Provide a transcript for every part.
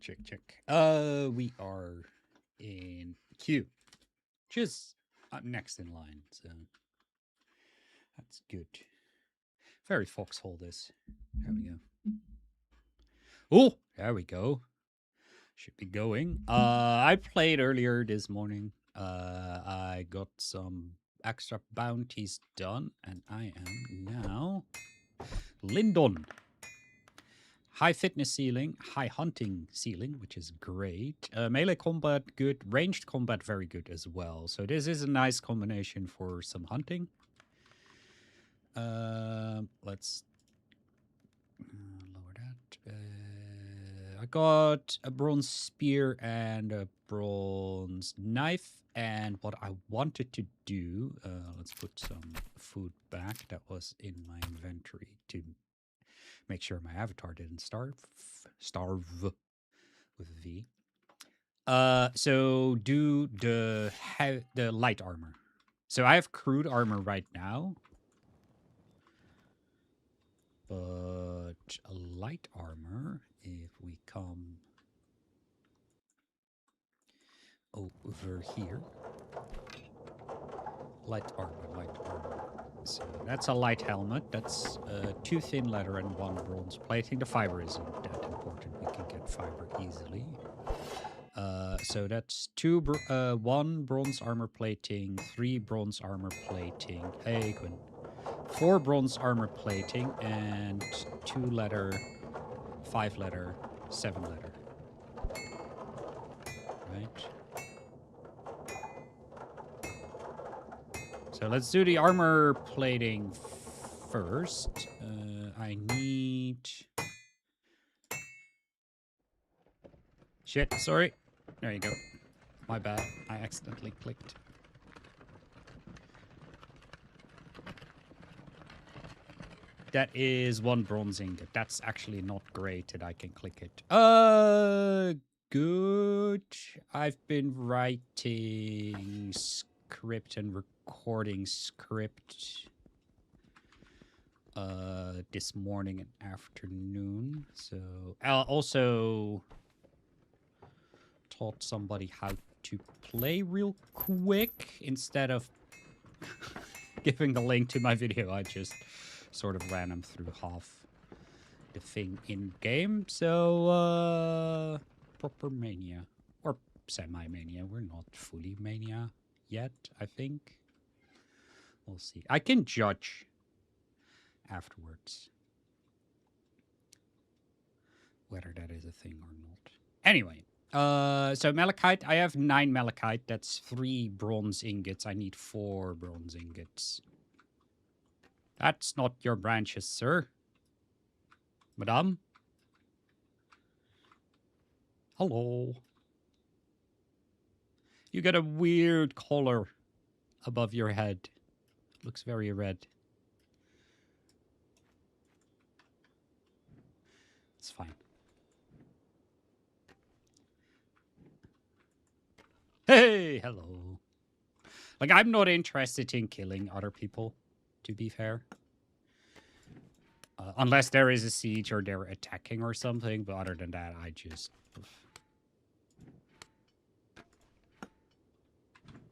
check. We are in Q, which is up next in line, so that's good. Very foxhole this. There we go. Oh, there we go. Should be going. I played earlier this morning. I got some extra bounties done, and I am now Lindon. High fitness ceiling, high hunting ceiling, which is great. Melee combat, good. Ranged combat, very good as well. So this is a nice combination for some hunting. Let's lower that. I got a bronze spear and a bronze knife. And what I wanted to do, let's put some food back that was in my inventory to make sure my avatar didn't starve with a V. So do the light armor. So I have crude armor right now, but a light armor, if we come over here, light armor. So that's a light helmet. That's 2 thin leather and 1 bronze plating. The fiber isn't that important. We can get fiber easily. So that's 1 bronze armor plating, 3 bronze armor plating. Hey, Quinn. 4 bronze armor plating and 2 leather, 5 leather, 7 leather. Right. So let's do the armor plating first. I need... Shit, sorry. There you go. My bad. I accidentally clicked. That is 1 bronze ingot. That's actually not great that I can click it. Good. I've been writing script and recording script this morning and afternoon. So I'll also taught somebody how to play real quick. Instead of giving the link to my video, I just sort of ran them through half the thing in game. So proper mania or semi-mania. We're not fully mania yet, I think. We'll see. I can judge afterwards whether that is a thing or not. Anyway, so malachite, I have 9 malachite. That's 3 bronze ingots. I need 4 bronze ingots. That's not your branches, sir. Madame? Hello. You got a weird color above your head. Looks very red. It's fine. Hey, hello. Like, I'm not interested in killing other people, to be fair. Unless there is a siege or they're attacking or something, but other than that, I just...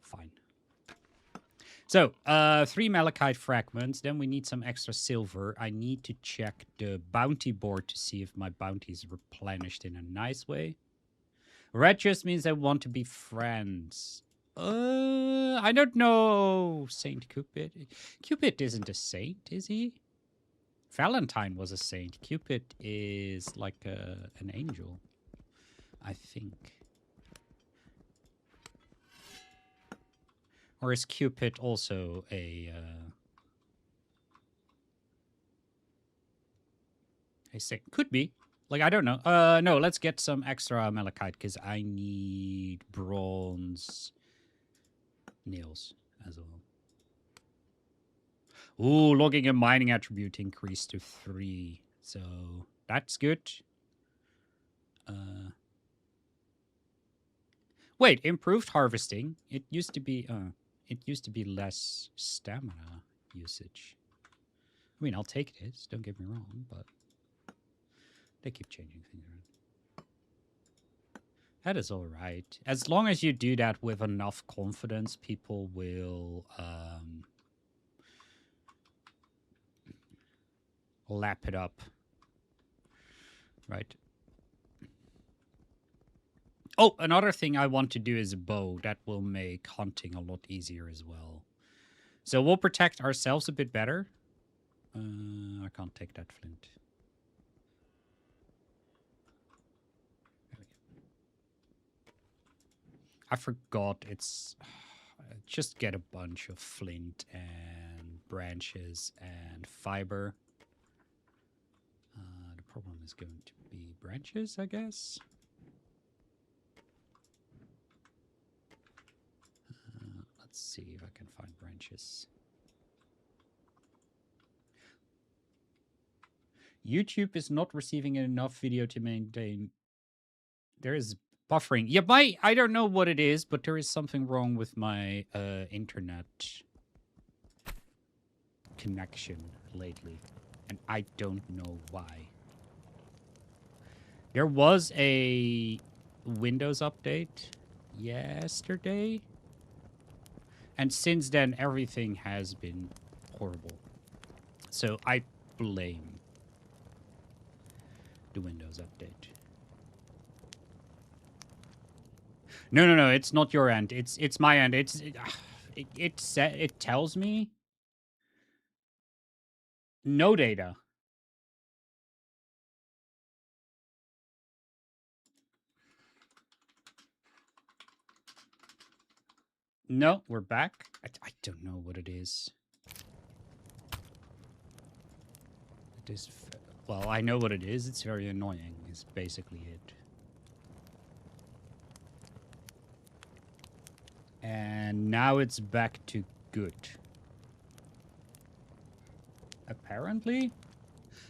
Fine. So, 3 malachite fragments, then we need some extra silver. I need to check the bounty board to see if my bounty is replenished in a nice way. Red just means I want to be friends. I don't know, Saint Cupid. Cupid isn't a saint, is he? Valentine was a saint. Cupid is like an angel, I think. Or is Cupid also a saint? Could be. Like, I don't know. No, let's get some extra malachite because I need bronze nails as well. Ooh, logging and mining attribute increased to 3. So that's good. Wait, improved harvesting. It used to be less stamina usage. I mean, I'll take this, don't get me wrong, but they keep changing things around. That is all right. As long as you do that with enough confidence, people will lap it up. Right. Oh, another thing I want to do is a bow. That will make hunting a lot easier as well. So we'll protect ourselves a bit better. I can't take that flint. I forgot it's... just get a bunch of flint and branches and fiber. The problem is going to be branches, I guess. Let's see if I can find branches. YouTube is not receiving enough video to maintain. There is buffering. Yeah, I don't know what it is, but there is something wrong with my internet connection lately, and I don't know why. There was a Windows update yesterday, and since then everything has been horrible. So I blame the Windows update. No, it's not your end. It's my end. It tells me no data. No, we're back. I don't know what it is. It is... well, I know what it is. It's very annoying, is basically it. And now it's back to good. Apparently?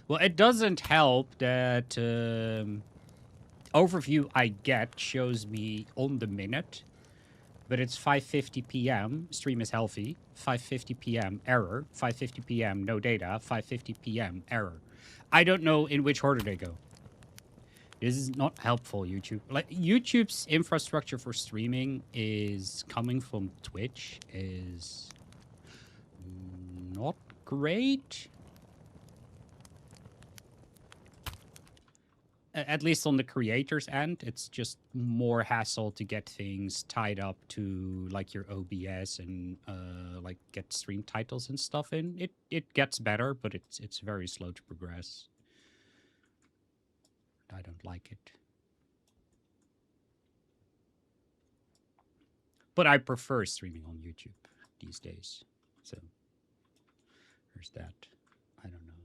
Well, it doesn't help that overview I get shows me on the minute, but it's 5:50 p.m. Stream is healthy. 5:50 p.m. error. 5:50 p.m. no data. 5:50 p.m. error. I don't know in which order they go. This is not helpful, YouTube. Like, YouTube's infrastructure for streaming is coming from Twitch is not great. At least on the creator's end, it's just more hassle to get things tied up to like your OBS and like get stream titles and stuff in. It gets better, but it's very slow to progress. I don't like it. But I prefer streaming on YouTube these days. So there's that. I don't know.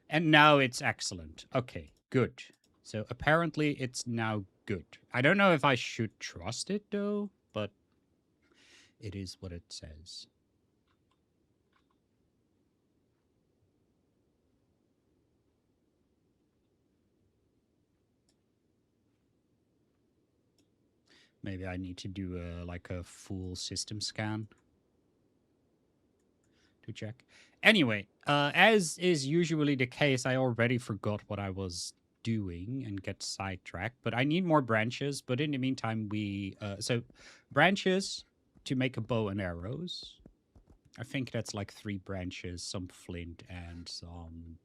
And now it's excellent. Okay, good. So apparently it's now good. I don't know if I should trust it though, but it is what it says. Maybe I need to do like a full system scan to check. Anyway, as is usually the case, I already forgot what I was doing and get sidetracked, but I need more branches. But in the meantime, so branches to make a bow and arrows. I think that's like 3 branches, some flint, and some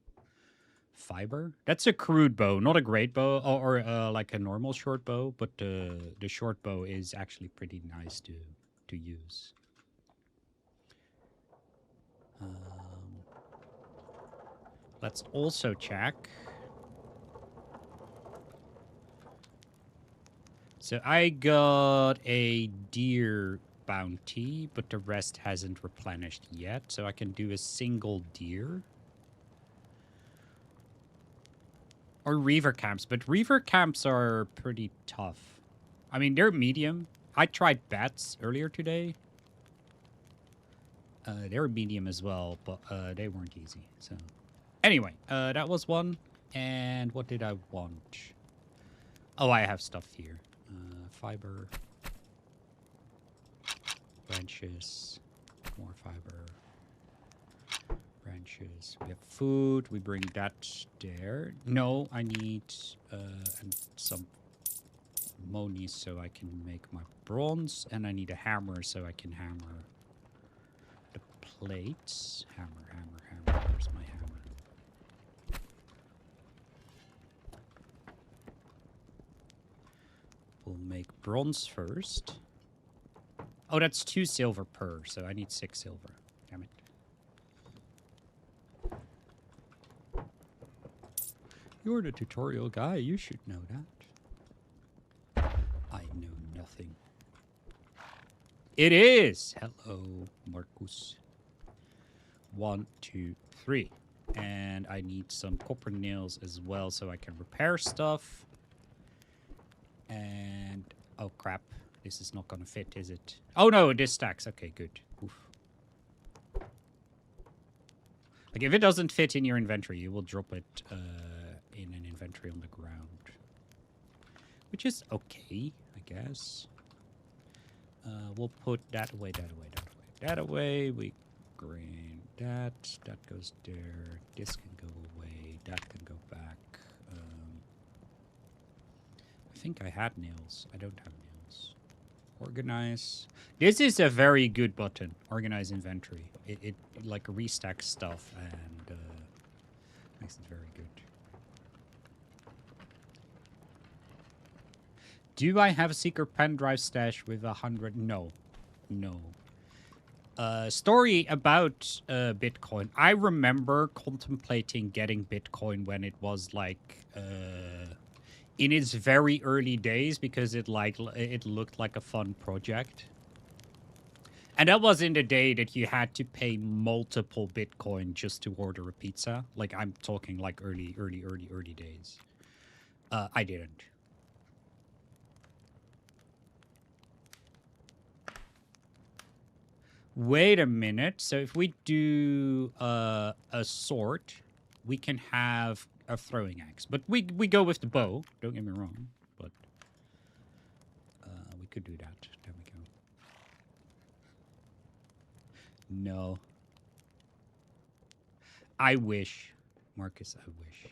fiber. That's a crude bow, not a great bow, or like a normal short bow, but the short bow is actually pretty nice to use. Let's also check. So I got a deer bounty, but the rest hasn't replenished yet, so I can do a single deer. Or reaver camps, but reaver camps are pretty tough. I mean, they're medium. I tried bats earlier today. They were medium as well, but they weren't easy. So anyway, that was one. And what did I want? Oh, I have stuff here. Fiber. Branches. More fiber. Branches. We have food. We bring that there. No, I need and some monies so I can make my bronze, and I need a hammer so I can hammer the plates. Hammer, hammer, hammer. Where's my hammer? We'll make bronze first. Oh, that's 2 silver per, so I need 6 silver. Damn it. You're the tutorial guy. You should know that. I know nothing. It is! Hello, Marcus. 1, 2, 3. And I need some copper nails as well so I can repair stuff. And... oh, crap. This is not gonna fit, is it? Oh, no, this stacks. Okay, good. Oof. Like, if it doesn't fit in your inventory, you will drop it in an inventory on the ground. Which is okay, I guess. We'll put that away, that away, that away. That away, we grind that. That goes there. This can go away. That can go back. I think I had nails. I don't have nails. Organize. This is a very good button. Organize inventory. It like restacks stuff and makes it very good. Do I have a secret pen drive stash with 100? No. No. Story about Bitcoin. I remember contemplating getting Bitcoin when it was like in its very early days because it looked like a fun project. And that was in the day that you had to pay multiple Bitcoin just to order a pizza. Like, I'm talking like early days. I didn't. Wait a minute. So if we do a sword, we can have a throwing axe. But we go with the bow. Don't get me wrong. But we could do that. There we go. No. I wish. Marcus, I wish.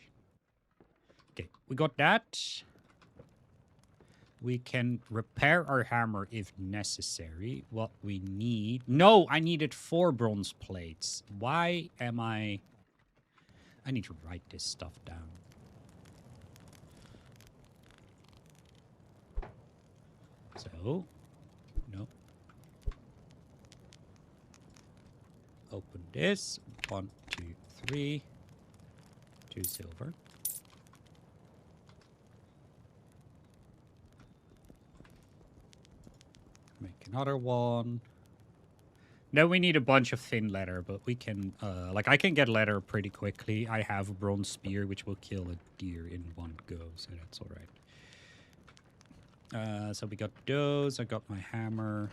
Okay, we got that. We can repair our hammer if necessary. What we need... no, I needed 4 bronze plates. Why am I need to write this stuff down. So, no. Open this. 1, 2, 3. 2 silver. Make another one. Now we need a bunch of thin leather, but we can, like, I can get leather pretty quickly. I have a bronze spear, which will kill a deer in one go, so that's all right. So we got those. I got my hammer.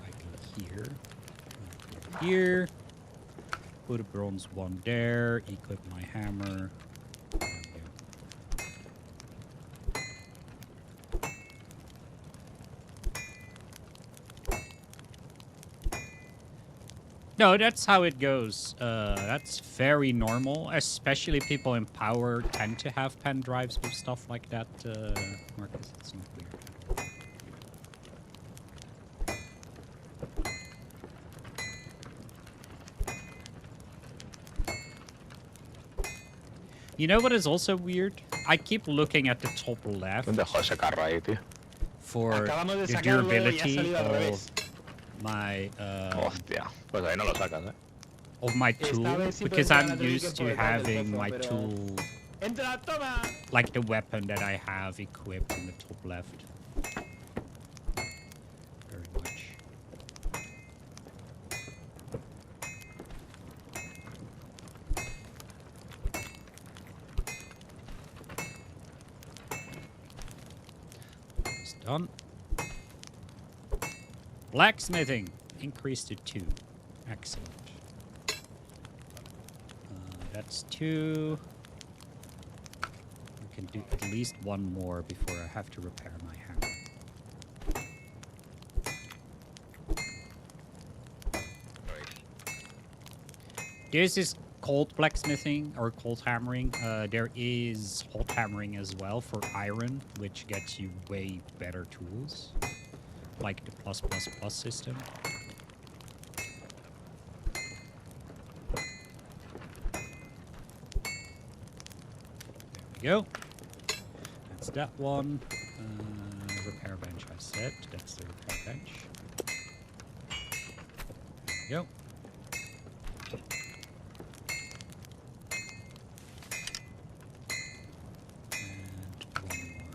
I go here. I go here. Put a bronze one there. Equip my hammer. No, that's how it goes. That's very normal. Especially people in power tend to have pen drives with stuff like that. Marcus, it's not weird. You know what is also weird? I keep looking at the top left for the durability of my of my tool, because I'm used to having my tool, like the weapon that I have equipped in the top left. Very much. It's done. Blacksmithing increased to 2. Excellent. That's 2. We can do at least 1 more before I have to repair my hammer. This is cold blacksmithing or cold hammering. There is hot hammering as well for iron, which gets you way better tools, like the plus plus plus system. There we go. That's that one. Repair bench I said. That's the repair bench. There we go. And one more.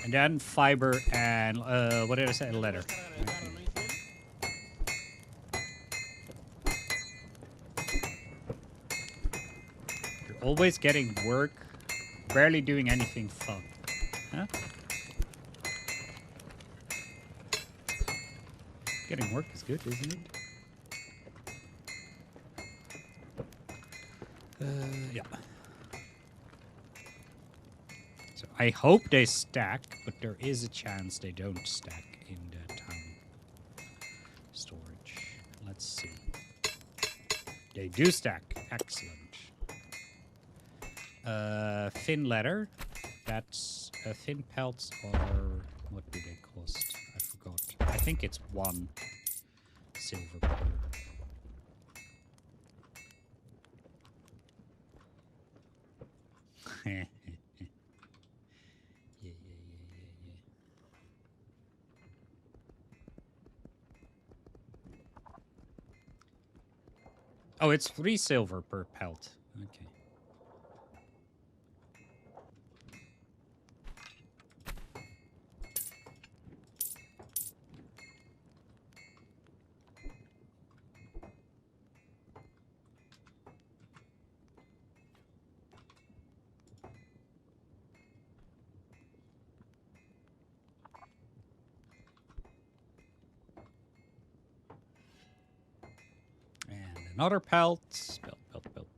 And then fiber and, what did I say? Leather. You're always getting work, barely doing anything fun. Huh? Getting work is good, isn't it? Yeah. So I hope they stack, but there is a chance they don't stack in the town storage. Let's see. They do stack. Excellent. Thin leather. That's thin pelts are, what do they cost? I forgot. I think it's 1 silver per. Yeah. Oh, it's 3 silver per pelt. Okay. Another pelt,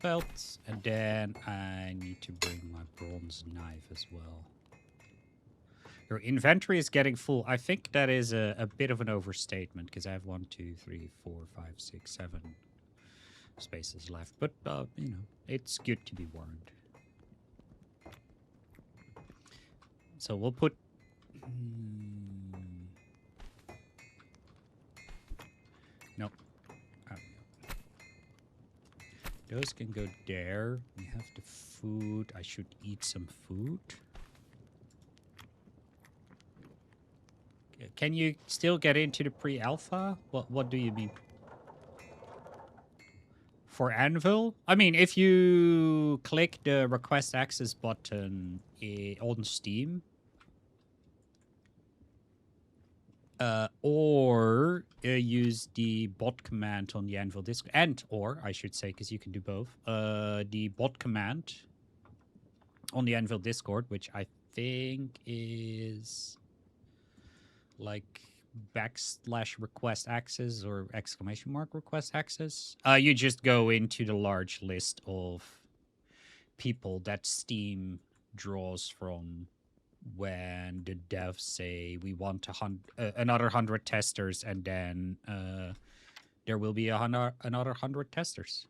pelt, and then I need to bring my bronze knife as well. Your inventory is getting full. I think that is a bit of an overstatement because I have 1, 2, 3, 4, 5, 6, 7 spaces left. But, you know, it's good to be warned. So we'll put... Nope. Those can go there. We have the food. I should eat some food. Can you still get into the pre-alpha? What do you mean? For Anvil? I mean, if you click the request access button on Steam, or use the bot command on the Anvil Discord, or I should say, because you can do both, the bot command on the Anvil Discord, which I think is like /request access or ! request access. You just go into the large list of people that Steam draws from when the devs say we want another 100 testers, and then there will be another 100 testers.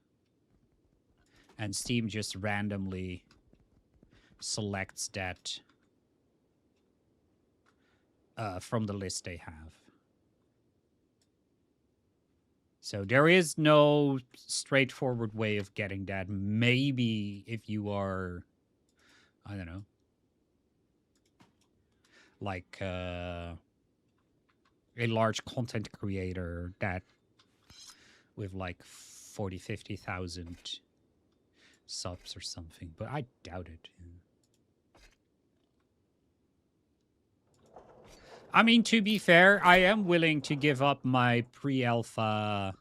And Steam just randomly selects that from the list they have. So there is no straightforward way of getting that. Maybe if you are, I don't know, like a large content creator that with like 40, 50,000 subs or something, but I doubt it. I mean, to be fair, I am willing to give up my pre-alpha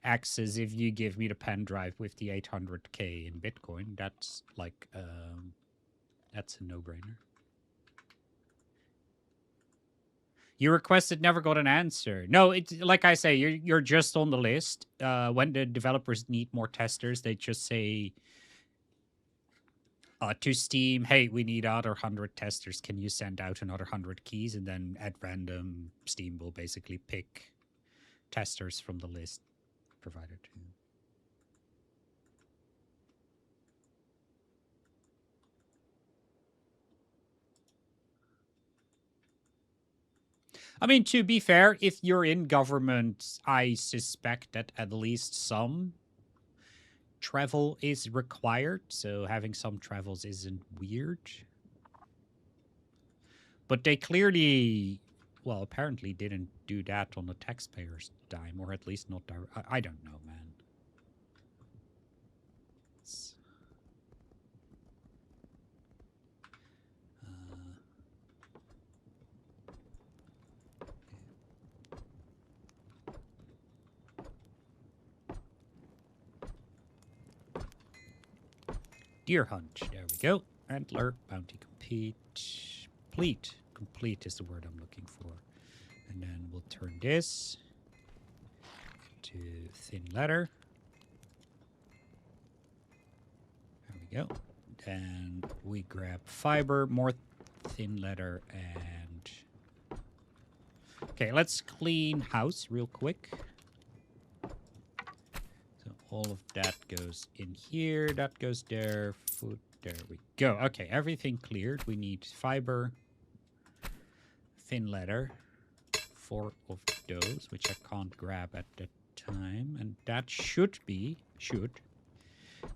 access if you give me the pen drive with the 800k in Bitcoin. That's like, that's a no-brainer. You requested, never got an answer. No, it's like I say, you're just on the list. When the developers need more testers, they just say, to Steam, hey, we need other 100 testers. Can you send out another 100 keys? And then at random, Steam will basically pick testers from the list provided to you. I mean, to be fair, if you're in government, I suspect that at least some travel is required. So having some travels isn't weird. But they clearly, well, apparently didn't do that on the taxpayer's dime, or at least not. I don't know, man. Deer hunt. There we go. Antler. Bounty complete. Complete is the word I'm looking for. And then we'll turn this to thin leather. There we go. Then we grab fiber, more thin leather, and... Okay, let's clean house real quick. So all of that goes in here. That goes there. Food. There we go. Okay, everything cleared. We need fiber, thin leather, 4 of those, which I can't grab at the time. And that should be,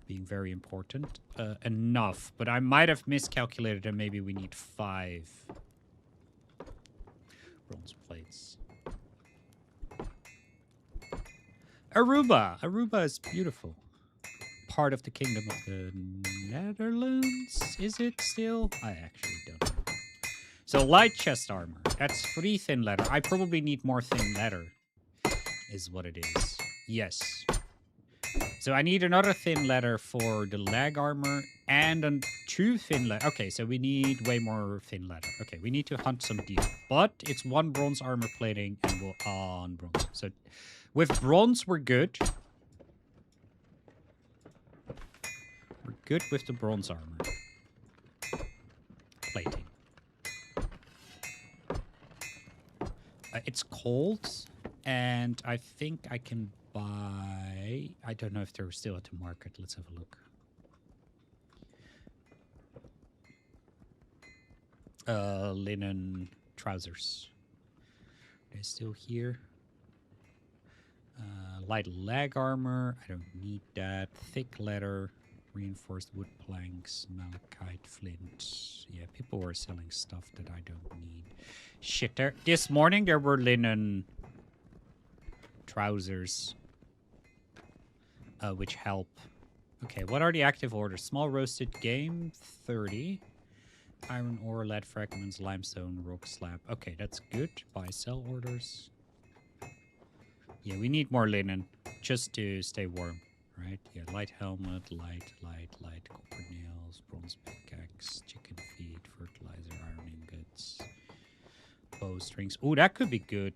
being very important, enough. But I might have miscalculated and maybe we need 5 bronze plates. Aruba. Aruba is beautiful. Part of the Kingdom of the Netherlands? Is it still? I actually don't know. So light chest armor. That's 3 thin leather. I probably need more thin leather, is what it is. Yes. So I need another thin leather for the leg armor and 2 thin leather. Okay, so we need way more thin leather. Okay, we need to hunt some deer. But it's 1 bronze armor plating and we're on bronze. So with bronze, we're good. We're good with the bronze armor plating. It's cold, and I think I can buy... I don't know if they're still at the market. Let's have a look. Linen trousers. They're still here. Light leg armor. I don't need that. Thick leather. Reinforced wood planks. Malachite flint. Yeah, people were selling stuff that I don't need. Shit, this morning there were linen trousers. Which help. Okay, what are the active orders? Small roasted game, 30. Iron ore, lead fragments, limestone, rock slab. Okay, that's good. Buy, sell orders. Yeah, we need more linen just to stay warm, right? Yeah, light helmet, light, copper nails, bronze pickaxe, chicken feed, fertilizer, iron ingots, bowstrings. Oh, that could be good.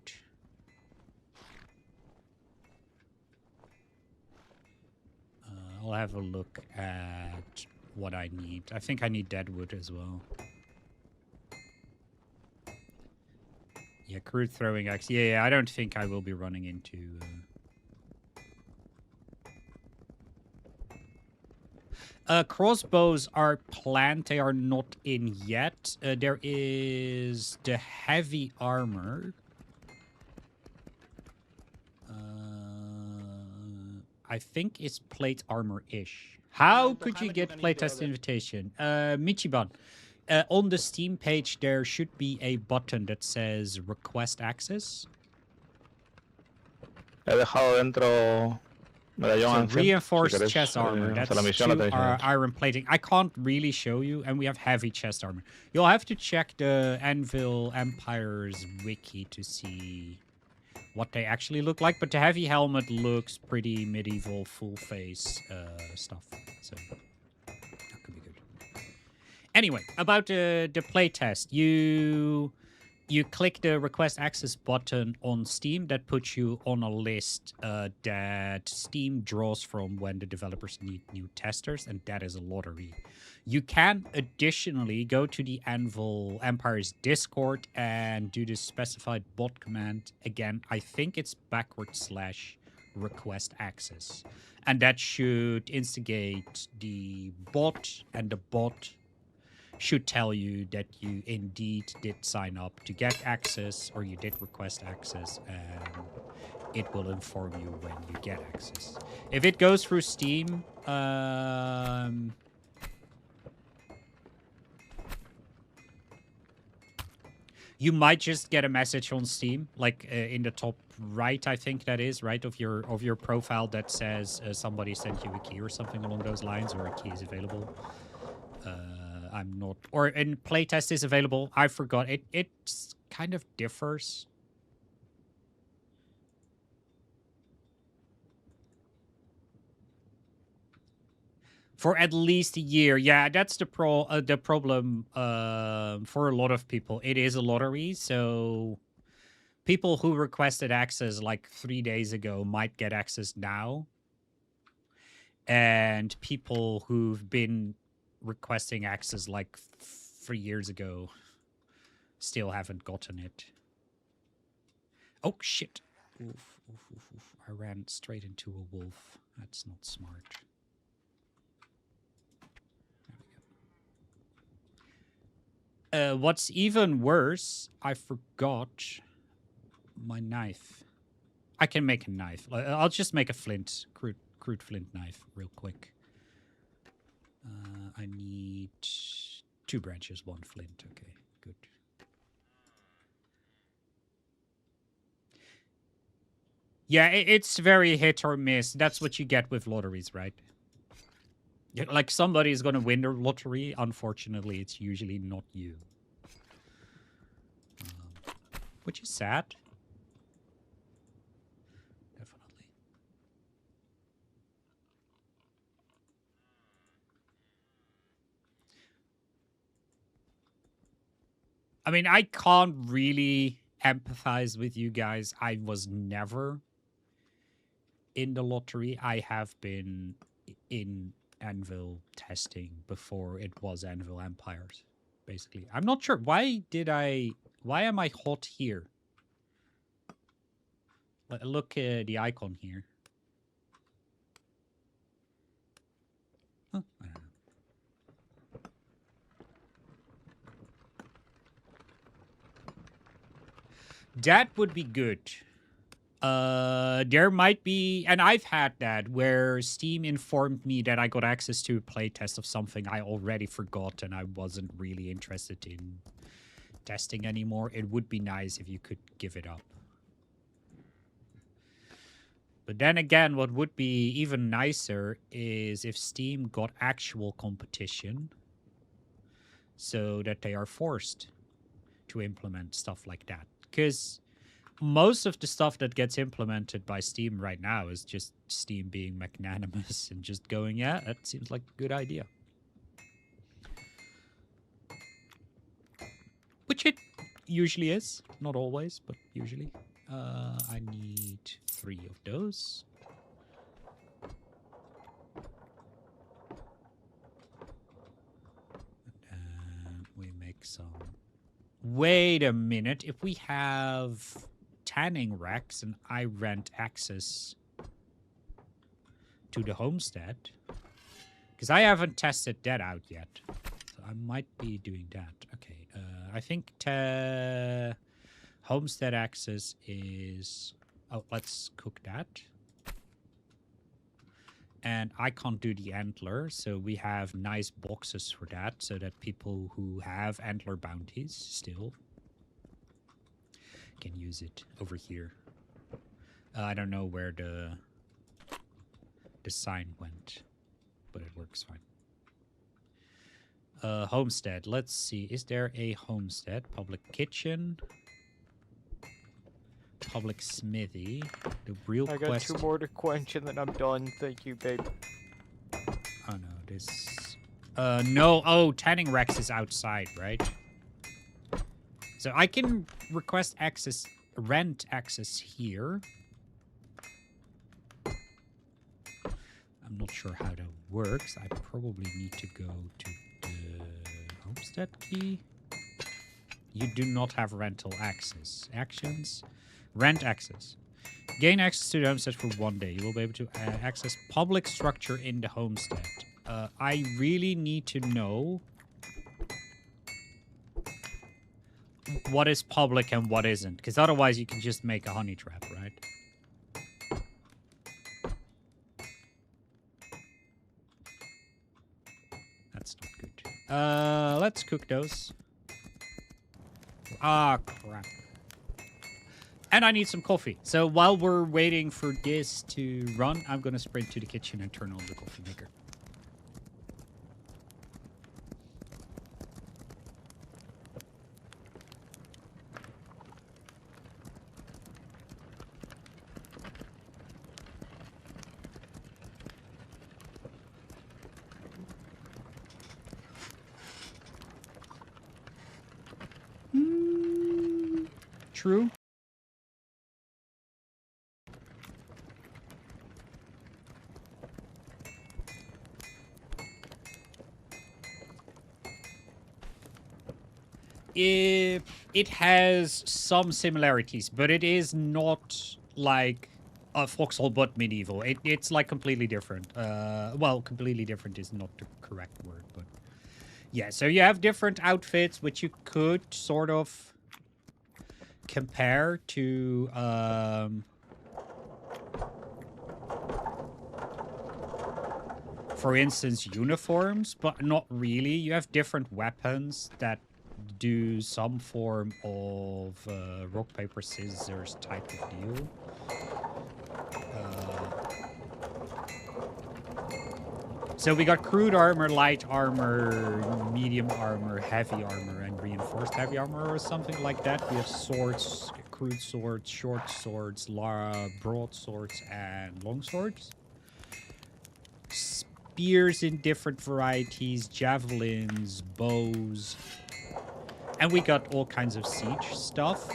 I'll have a look at what I need. I think I need deadwood as well. Yeah, crude throwing axe. Yeah, I don't think I will be running into... crossbows are planned. They are not in yet. There is the heavy armor. I think it's plate armor-ish. How could you get playtest invitation? Michiban. On the Steam page, there should be a button that says request access. He dejado dentro medallón So reinforced chest armor. That's 2 iron plating. I can't really show you, and we have heavy chest armor. You'll have to check the Anvil Empires wiki to see what they actually look like, but the heavy helmet looks pretty medieval, full face stuff. So that could be good. Anyway, about the playtest, you you click the request access button on Steam. That puts you on a list that Steam draws from when the developers need new testers, and that is a lottery. You can additionally go to the Anvil Empires Discord and do the specified bot command. Again, I think it's / request access. And that should instigate the bot, and the bot should tell you that you indeed did sign up to get access, or you did request access, and it will inform you when you get access. If it goes through Steam, you might just get a message on Steam, like in the top right, I think that is, right, of your profile that says somebody sent you a key or something along those lines, or a key is available. I'm not, or in playtest is available. I forgot. It kind of differs. For at least a year. Yeah, that's the problem for a lot of people. It is a lottery, so people who requested access like 3 days ago might get access now. And people who've been requesting access like 3 years ago still haven't gotten it. Oh, shit. Oof. I ran straight into a wolf. That's not smart. What's even worse, I forgot my knife. I can make a knife. I'll just make a crude flint knife real quick. I need 2 branches, 1 flint. Okay, good. Yeah, it's very hit or miss. That's what you get with lotteries, right? Like, somebody is going to win the lottery. Unfortunately, it's usually not you. Which is sad. Definitely. I mean, I can't really empathize with you guys. I was never in the lottery. I have been in Anvil testing before it was Anvil Empires, basically. I'm not sure. Why am I hot here? Look at the icon here. Huh? I don't know. That would be good. There might be, and I've had that, where Steam informed me that I got access to a playtest of something I already forgot and I wasn't really interested in testing anymore. It would be nice if you could give it up. But then again, what would be even nicer is if Steam got actual competition so that they are forced to implement stuff like that. Because most of the stuff that gets implemented by Steam right now is just Steam being magnanimous and just going, yeah, that seems like a good idea. Which it usually is. Not always, but usually. I need 3 of those. And we make some... Wait a minute. If we have tanning racks and I rent access to the homestead, because I haven't tested that out yet, so I might be doing that. Okay, I think homestead access is... Oh, let's cook that. And I can't do the antler, so we have nice boxes for that, so that people who have antler bounties still can use it over here. I don't know where the sign went, but it works fine. Homestead. Let's see. Is there a homestead? Public kitchen. Public smithy. The real I got quest... 2 more to quench and then I'm done. Thank you, babe. Oh no, this... no. Oh, tanning Rex is outside, right? So I can request access, rent access here. I'm not sure how that works. I probably need to go to the homestead key. You do not have rental access. Actions. Rent access. Gain access to the homestead for 1 day. You will be able to access public structure in the homestead. I really need to know what is public and what isn't. Because otherwise you can just make a honey trap, right? That's not good. Let's cook those. Ah, crap. And I need some coffee. So while we're waiting for this to run, I'm going to sprint to the kitchen and turn on the coffee maker. True. It has some similarities, but it is not like a foxhole but medieval. It's like completely different. Well, completely different is not the correct word, but yeah. So you have different outfits, which you could sort of compare to for instance, uniforms, but not really. You have different weapons that do some form of rock, paper, scissors type of deal. So we got crude armor, light armor, medium armor, heavy armor, and reinforced heavy armor or something like that. We have swords, crude swords, short swords, broadswords, and long swords. Spears in different varieties, javelins, bows. And we got all kinds of siege stuff.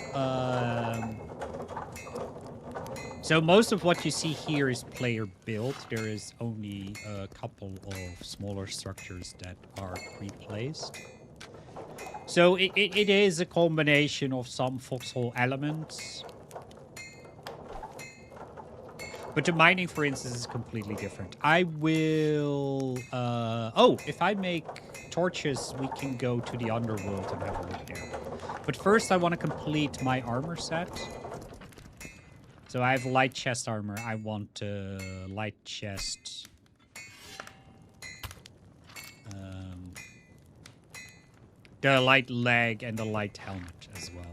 So most of what you see here is player built. There is only a couple of smaller structures that are pre-placed. So it is a combination of some foxhole elements. But the mining, for instance, is completely different. I will... oh, if I make torches, we can go to the underworld and have a look there. But first, I want to complete my armor set. So I have light chest armor. I want light chest... the light leg and the light helmet as well.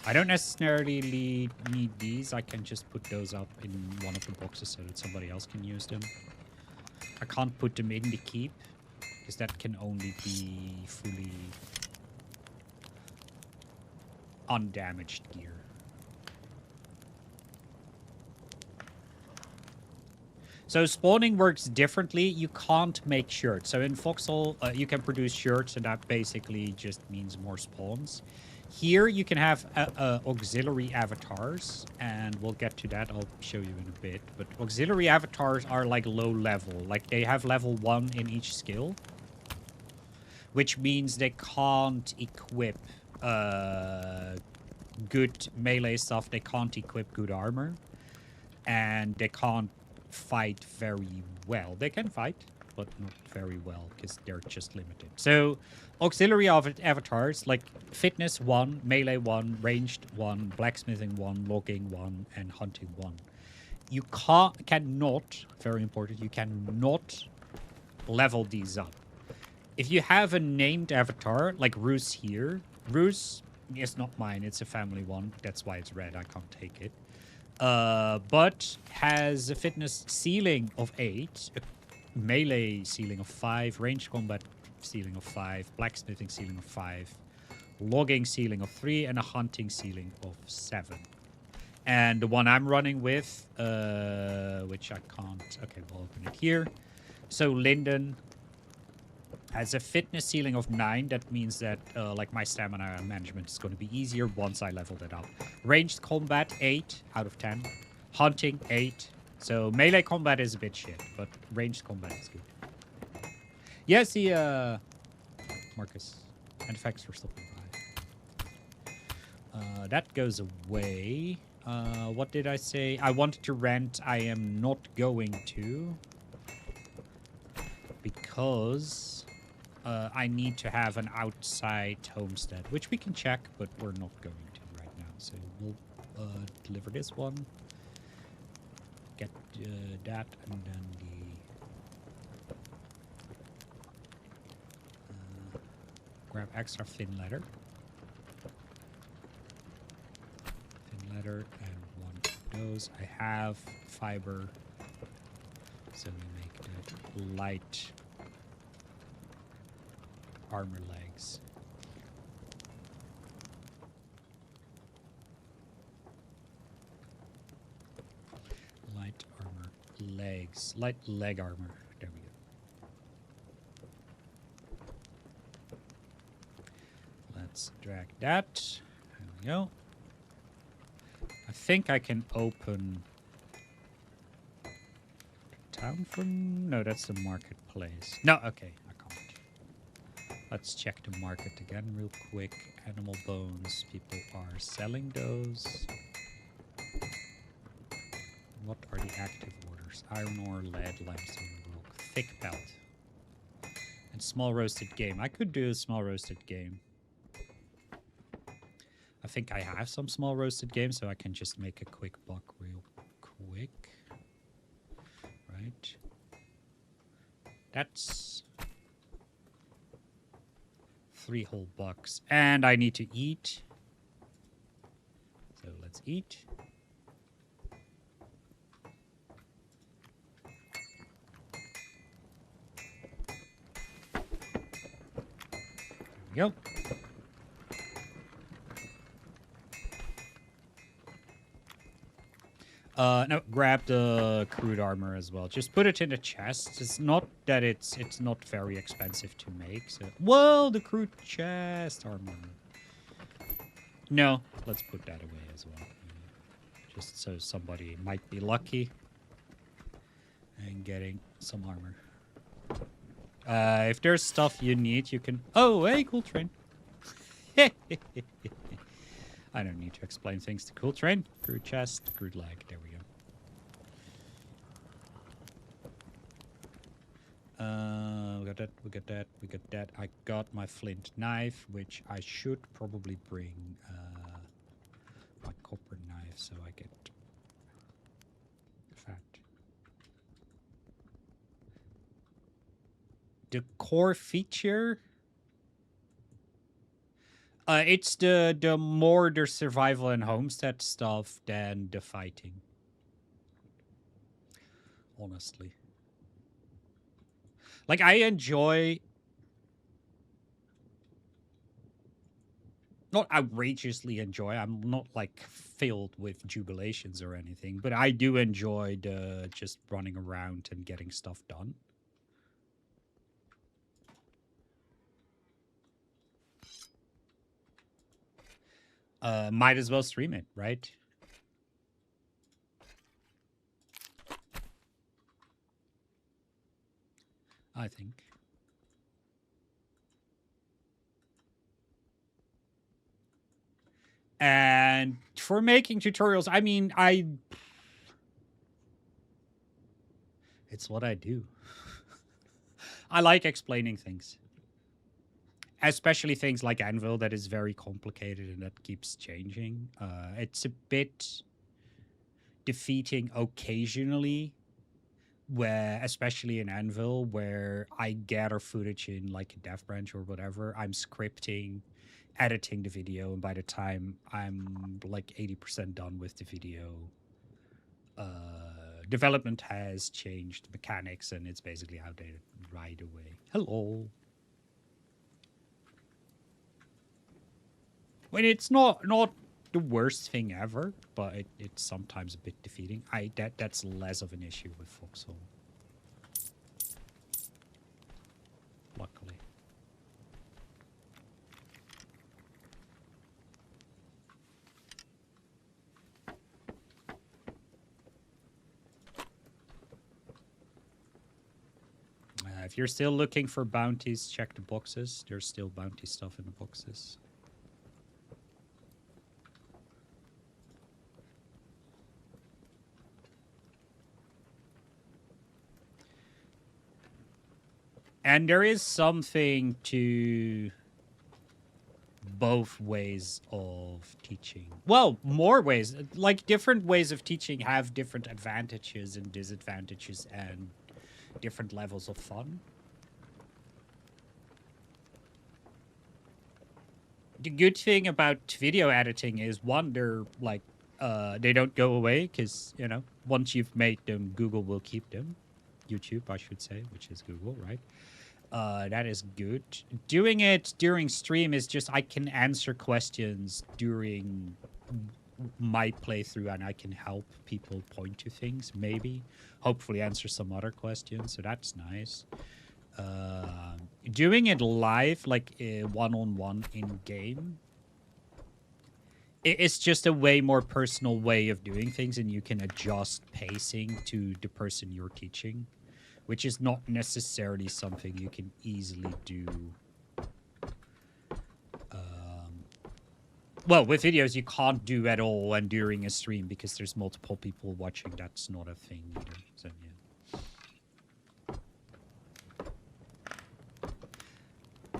I don't necessarily need these. I can just put those up in one of the boxes so that somebody else can use them. I can't put them in the keep, because that can only be fully undamaged gear. So spawning works differently. You can't make shirts. So in Foxhole, you can produce shirts, and that basically just means more spawns. Here you can have auxiliary avatars, and we'll get to that. I'll show you in a bit. But auxiliary avatars are like low level. Like they have level 1 in each skill, which means they can't equip good melee stuff. They can't equip good armor, and they can't fight very well. They can fight, but not very well, because they're just limited. So auxiliary avatars like fitness 1, melee 1, ranged 1, blacksmithing 1, logging 1, and hunting 1. You cannot, very important, you cannot level these up. If you have a named avatar, like Roos here, Roos is not mine, it's a family one, that's why it's red, I can't take it. But has a fitness ceiling of 8, a melee ceiling of 5, ranged combat ceiling of 5, blacksmithing ceiling of 5, logging ceiling of 3, and a hunting ceiling of 7. And the one I'm running with, which I can't... Okay, we'll open it here. So Linden has a fitness ceiling of 9. That means that like my stamina management is going to be easier once I leveled it up. Ranged combat 8 out of 10. Hunting 8. So melee combat is a bit shit, but ranged combat is good. Yeah, see, Marcus. And thanks for stopping by. That goes away. What did I say? I wanted to rent. I am not going to. Because I need to have an outside homestead, which we can check, but we're not going to right now. So we'll deliver this one. Get that, and then the... grab extra thin leather. Thin leather and one of those. I have fiber, so we make the light armor legs. Light armor legs. Light leg armor. There we go. Let's drag that. There we go. I think I can open the town from... No, that's the marketplace. No, okay. I can't. Let's check the market again real quick. Animal bones. People are selling those. What are the active orders? Iron ore, lead, limestone, rock, thick belt. And small roasted game. I could do a small roasted game. I think I have some small roasted game, so I can just make a quick buck real quick. Right. That's 3 whole bucks. And I need to eat. So let's eat. There we go. No, grab the crude armor as well. Just put it in the chest. It's not that it's not very expensive to make. So, whoa, the crude chest armor. No, let's put that away as well. Just so somebody might be lucky and getting some armor. If there's stuff you need, you can... Oh, hey, cool train. I don't need to explain things to cool train. Crude chest, crude leg. There we go. We got that, we got that, we got that. I got my flint knife, which I should probably bring my copper knife so I get fat. The core feature... it's the more the survival and homestead stuff than the fighting. Honestly. Like, I enjoy... Not outrageously enjoy. I'm not, like, filled with jubilations or anything. But I do enjoy the just running around and getting stuff done. Might as well stream it, right? I think. And for making tutorials, I mean, it's what I do. I like explaining things. Especially things like Anvil that is very complicated and that keeps changing. It's a bit defeating occasionally, where, especially in Anvil, where I gather footage in like a dev branch or whatever. I'm scripting, editing the video, and by the time I'm like 80% done with the video, development has changed mechanics and it's basically outdated right away. Hello. When it's not the worst thing ever, but it's sometimes a bit defeating. That's less of an issue with Foxhole. Luckily. If you're still looking for bounties, check the boxes. There's still bounty stuff in the boxes. And there is something to both ways of teaching. Well, more ways. Like, different ways of teaching have different advantages and disadvantages and different levels of fun. The good thing about video editing is, one, they're like, they don't go away because, you know, once you've made them, Google will keep them. YouTube, I should say, which is Google, right? That is good. Doing it during stream is just, I can answer questions during my playthrough and I can help people point to things, maybe. Hopefully answer some other questions, so that's nice. Doing it live, like one-on-one in-game, it's just a way more personal way of doing things, and you can adjust pacing to the person you're teaching, which is not necessarily something you can easily do. Well, with videos, you can't do at all and during a stream because there's multiple people watching. That's not a thing either. So,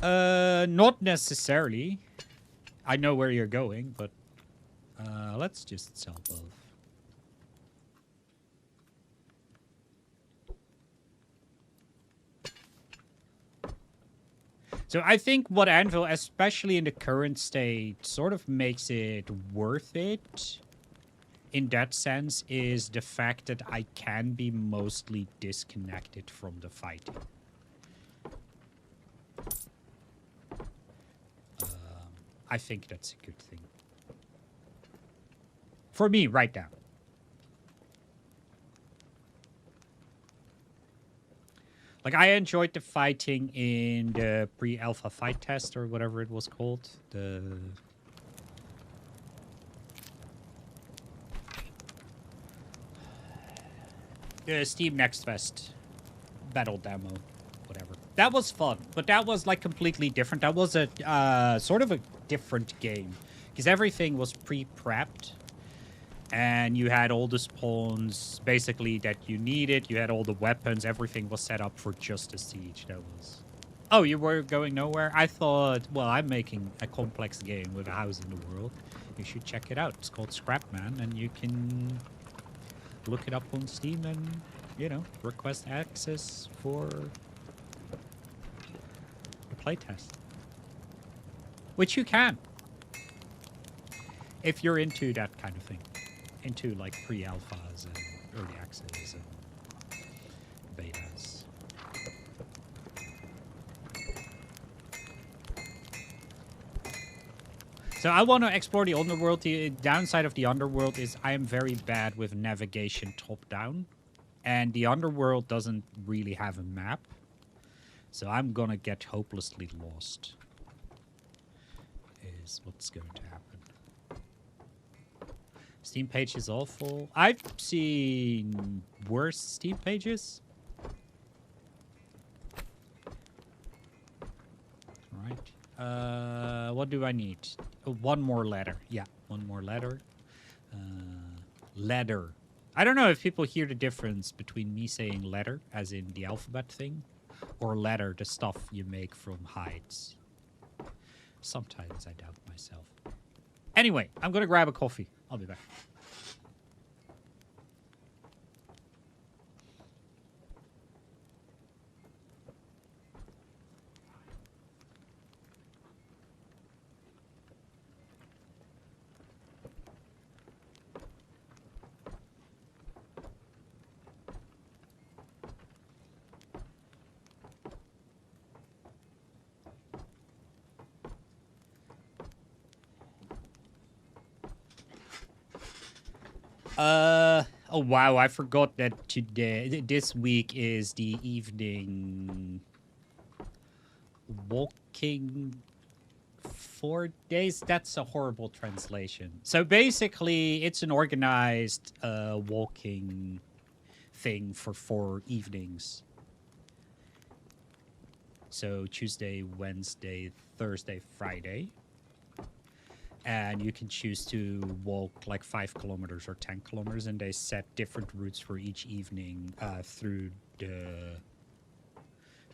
yeah. Not necessarily. I know where you're going, but let's just sell both. So I think what Anvil, especially in the current state, sort of makes it worth it in that sense is the fact that I can be mostly disconnected from the fighting. I think that's a good thing. For me, right now. Like, I enjoyed the fighting in the pre-alpha fight test, or whatever it was called. The Steam Next Fest battle demo, whatever. That was fun, but that was, like, completely different. That was a, sort of a different game. Because everything was pre-prepped. And you had all the spawns, basically, that you needed. You had all the weapons. Everything was set up for just a siege. That was... Oh, you were going nowhere? I thought, well, I'm making a complex game with a house in the world. You should check it out. It's called Scrapman, and you can look it up on Steam and, you know, request access for a playtest. Which you can. If you're into that kind of thing. Into, like, pre-alphas and early access and betas. So I want to explore the underworld. The downside of the underworld is I am very bad with navigation top-down. And the underworld doesn't really have a map. So I'm gonna get hopelessly lost. Is what's going to happen. Steam page is awful. I've seen worse Steam pages. Right. What do I need? One more letter. Yeah, one more letter. Letter. I don't know if people hear the difference between me saying letter, as in the alphabet thing, or letter, the stuff you make from hides. Sometimes I doubt myself. Anyway, I'm gonna grab a coffee. I'll be back. Oh wow, I forgot that this week is the evening walking 4 days. That's a horrible translation. So basically, it's an organized walking thing for 4 evenings. So Tuesday, Wednesday, Thursday, Friday. And you can choose to walk like 5 kilometers or 10 kilometers, and they set different routes for each evening through the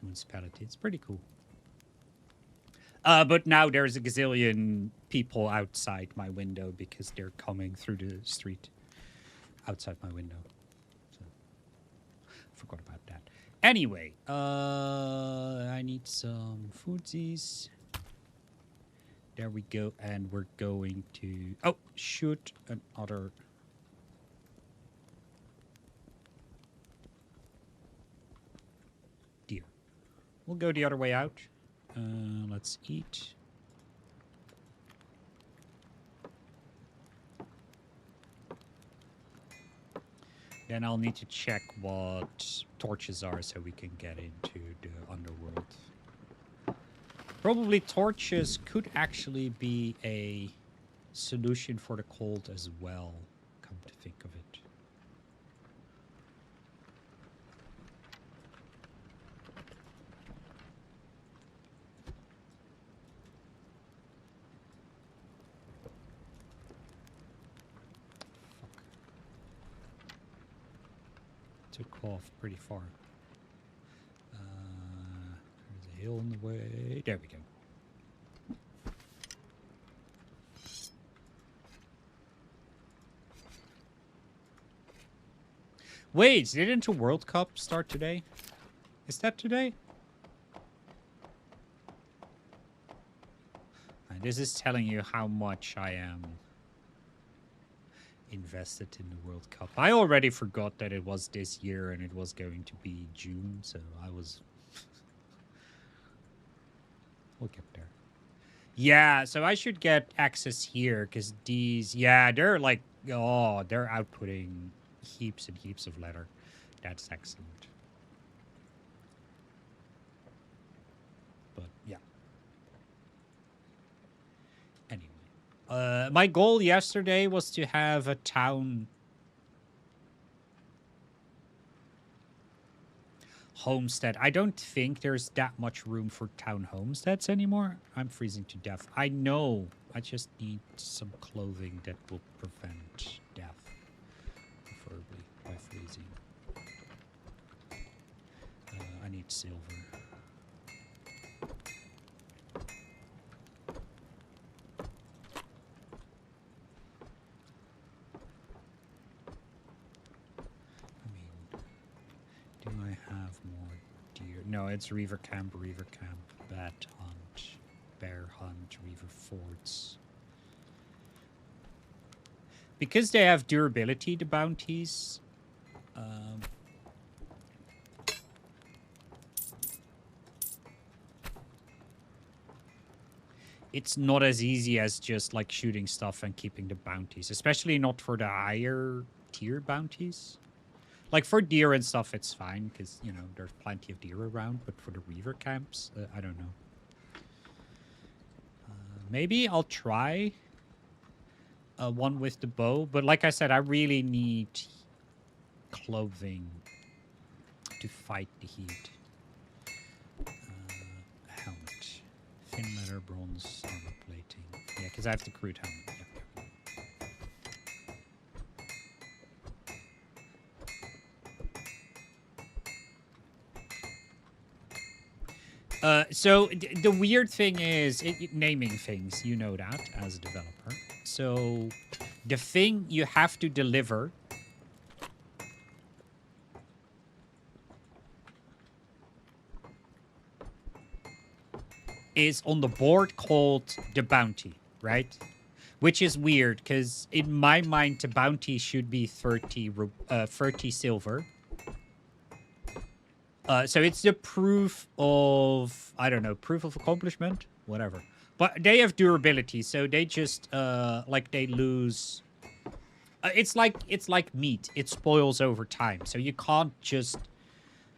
municipality. It's pretty cool. But now there's a gazillion people outside my window because they're coming through the street outside my window. So, forgot about that. Anyway, I need some foodsies. There we go, and we're going to... Oh, shoot another... deer. We'll go the other way out. Let's eat. Then I'll need to check what torches are so we can get into the underworld. Probably torches could actually be a solution for the cold as well, come to think of it. Took off pretty far. There's a hill in the way. There we go. Wait, didn't the World Cup start today? Is that today? This is telling you how much I am invested in the World Cup. I already forgot that it was this year and it was going to be June, so I was... We'll get there. Yeah, so I should get access here, because these... Yeah, they're like... Oh, they're outputting heaps and heaps of leather. That's excellent. But, yeah. Anyway. My goal yesterday was to have a town... homestead. I don't think there's that much room for town homesteads anymore. I'm freezing to death. I know. I just need some clothing that will prevent death. Preferably by freezing. I need silver. Do I have more deer? No, it's Reaver Camp, Bat Hunt, Bear Hunt, Reaver Forts. Because they have durability, the bounties. It's not as easy as just like shooting stuff and keeping the bounties, especially not for the higher tier bounties. Like, for deer and stuff, it's fine, because, you know, there's plenty of deer around. But for the Reaver camps, I don't know. Maybe I'll try one with the bow. But like I said, I really need clothing to fight the heat. Helmet. Thin leather, bronze, armor plating. Yeah, because I have the crude helmet. Yeah. So the weird thing is naming things. You know that as a developer. So the thing you have to deliver is on the board called the bounty, right? Which is weird because in my mind the bounty should be 30 silver. So it's the proof of, I don't know, proof of accomplishment? Whatever. But they have durability, so they just, like, they lose... it's like meat. It spoils over time, so you can't just...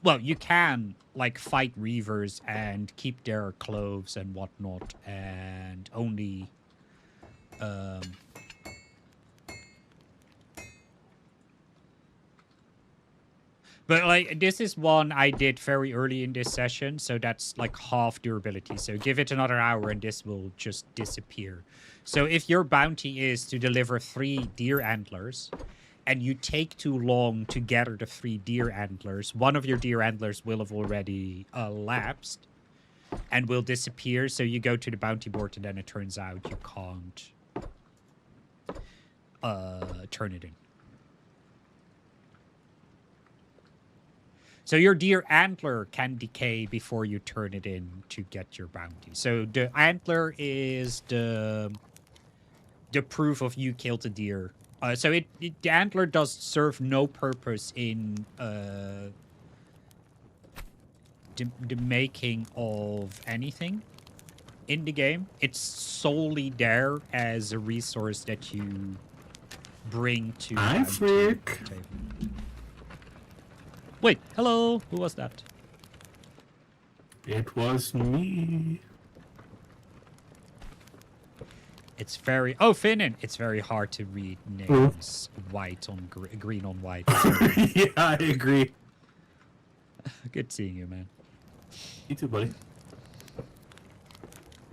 Well, you can, like, fight Reavers and keep their clothes and whatnot, and only... But like this is one I did very early in this session, so that's like half durability. So give it another hour and this will just disappear. So if your bounty is to deliver 3 deer antlers and you take too long to gather the 3 deer antlers, one of your deer antlers will have already lapsed and will disappear. So you go to the bounty board and then it turns out you can't turn it in. So your deer antler can decay before you turn it in to get your bounty. So the antler is the proof of you killed a deer. So the antler does serve no purpose in the making of anything in the game. It's solely there as a resource that you bring to I'm the Frick. table. Wait, hello. Who was that? It was me. It's very Finnan. It's very hard to read names white on green on white. Yeah, I agree. Good seeing you, man. You too, buddy.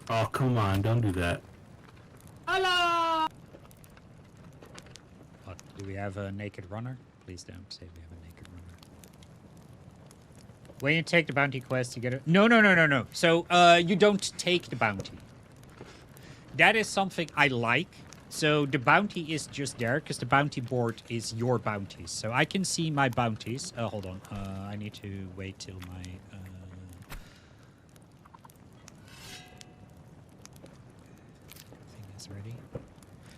Oh, come on, don't do that. Hello! What, do we have a naked runner? Please don't say we have a naked runner. When you take the bounty quest, you get it. No. So, you don't take the bounty. That is something I like. So the bounty is just there because the bounty board is your bounties. So I can see my bounties. Hold on. I need to wait till my thing is ready.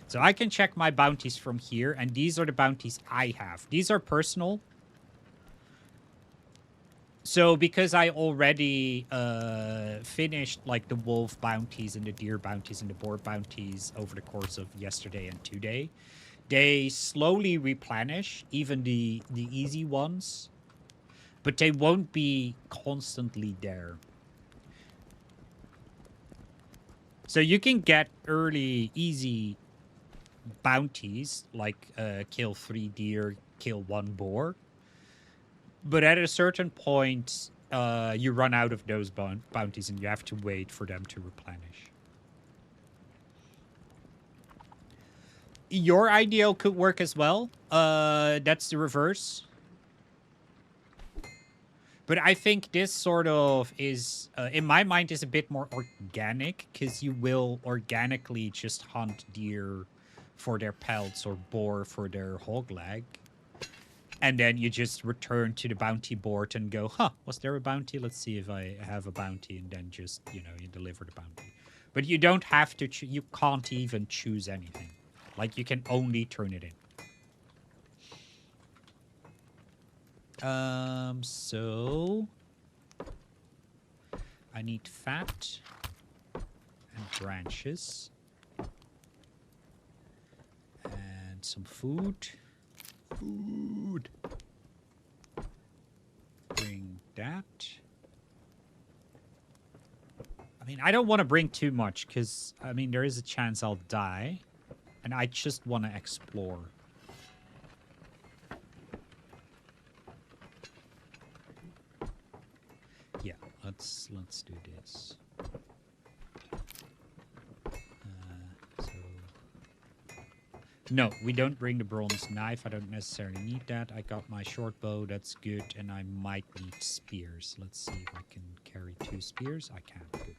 So I can check my bounties from here, and these are the bounties I have. These are personal. So because I already finished like the wolf bounties and the deer bounties and the boar bounties over the course of yesterday and today, they slowly replenish, even the easy ones, but they won't be constantly there. So you can get early easy bounties like kill 3 deer, kill 1 boar. But at a certain point, you run out of those bounties and you have to wait for them to replenish. Your ideal could work as well. That's the reverse. But I think this sort of is, in my mind, is a bit more organic because you will organically just hunt deer for their pelts or boar for their hog leg. And then you just return to the bounty board and go, was there a bounty? Let's see if I have a bounty. And then just, you deliver the bounty. But you don't have to, you can't even choose anything. Like, you can only turn it in. So I need fat and branches. And some food. Bring that. I mean, I don't want to bring too much because, I mean, there is a chance I'll die. And I just want to explore. Yeah, let's do this. No, we don't bring the bronze knife. I don't necessarily need that. I got my short bow. That's good. And I might need spears. Let's see if I can carry 2 spears. I can. Good.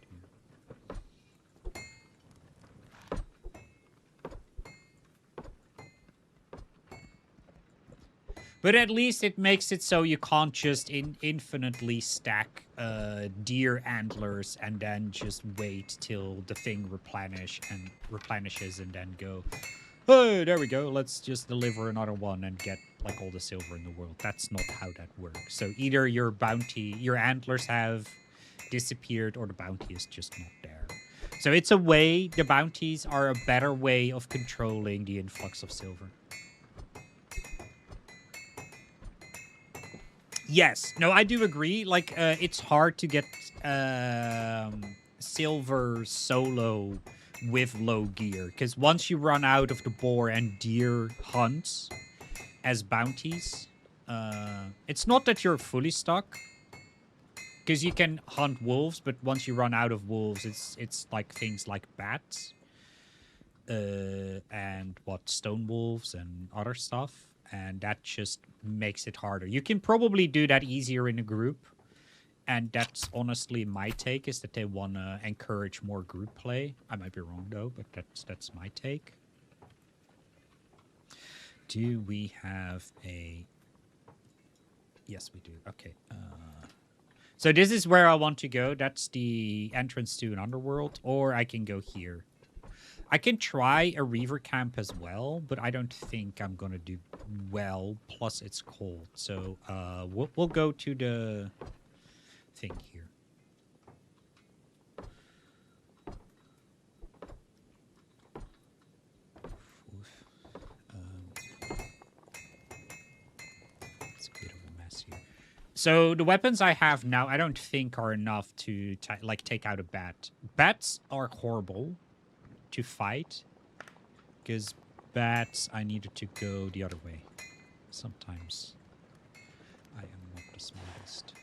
But at least it makes it so you can't just infinitely stack deer antlers and then just wait till the thing replenishes and then go, oh, there we go. Let's just deliver another one and get like all the silver in the world. That's not how that works. So either your antlers have disappeared or the bounty is just not there. So it's a way, the bounties are a better way of controlling the influx of silver. Yes. No, I do agree. Like, it's hard to get silver solo with low gear, because once you run out of the boar and deer hunts as bounties, It's not that you're fully stuck, because you can hunt wolves, but once you run out of wolves, it's like things like bats, and what, stone wolves and other stuff, and that just makes it harder. You can probably do that easier in a group, and that's honestly my take, is that they want to encourage more group play. I might be wrong though, but that's my take. Do we have a... Yes, we do. Okay. So this is where I want to go. That's the entrance to an underworld. Or I can go here. I can try a Reaver camp as well, but I don't think I'm going to do well. Plus, it's cold. So we'll go to the thing here. It's a bit of a mess here. So the weapons I have now, I don't think are enough to like take out a bat. Bats are horrible to fight, because bats, I needed to go the other way. Sometimes I am not the smartest.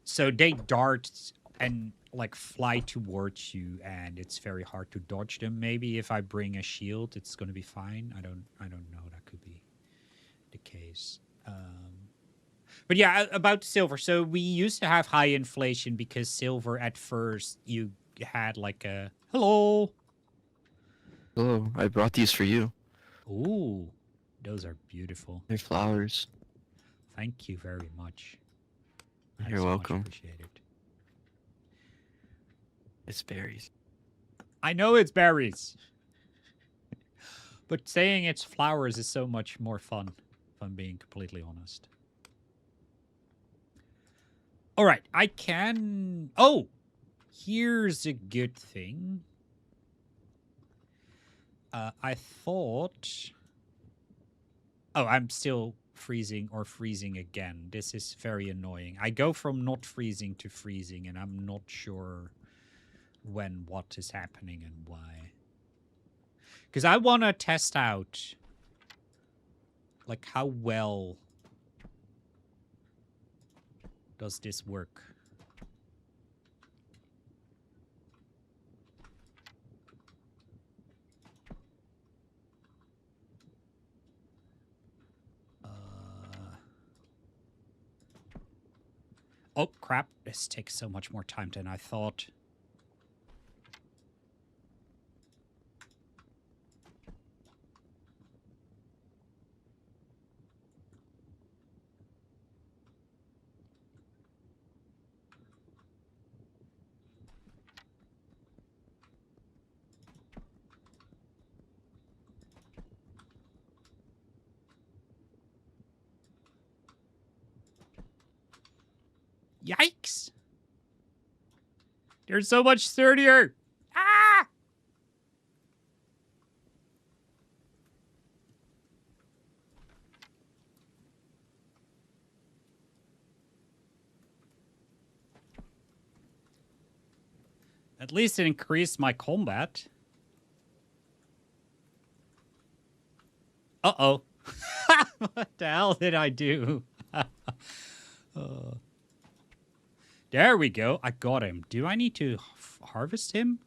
So they dart and like fly towards you, and it's very hard to dodge them. Maybe if I bring a shield, it's gonna be fine. I don't know. That could be the case. But yeah, about silver. So we used to have high inflation because silver at first you had like a hello. Hello, I brought these for you. Ooh, those are beautiful. They're flowers. Thank you very much. You're welcome. Much appreciated. It's berries. I know it's berries. But saying it's flowers is so much more fun, if I'm being completely honest. All right, I can... Oh! Here's a good thing. I thought... Oh, I'm still freezing or freezing again. This is very annoying. I go from not freezing to freezing, and I'm not sure when what is happening and why. Because I want to test out, like, how well does this work? Oh, crap. This takes so much more time than I thought. Yikes! They're so much sturdier! Ah! At least it increased my combat. Uh-oh. What the hell did I do? There we go. I got him. Do I need to harvest him?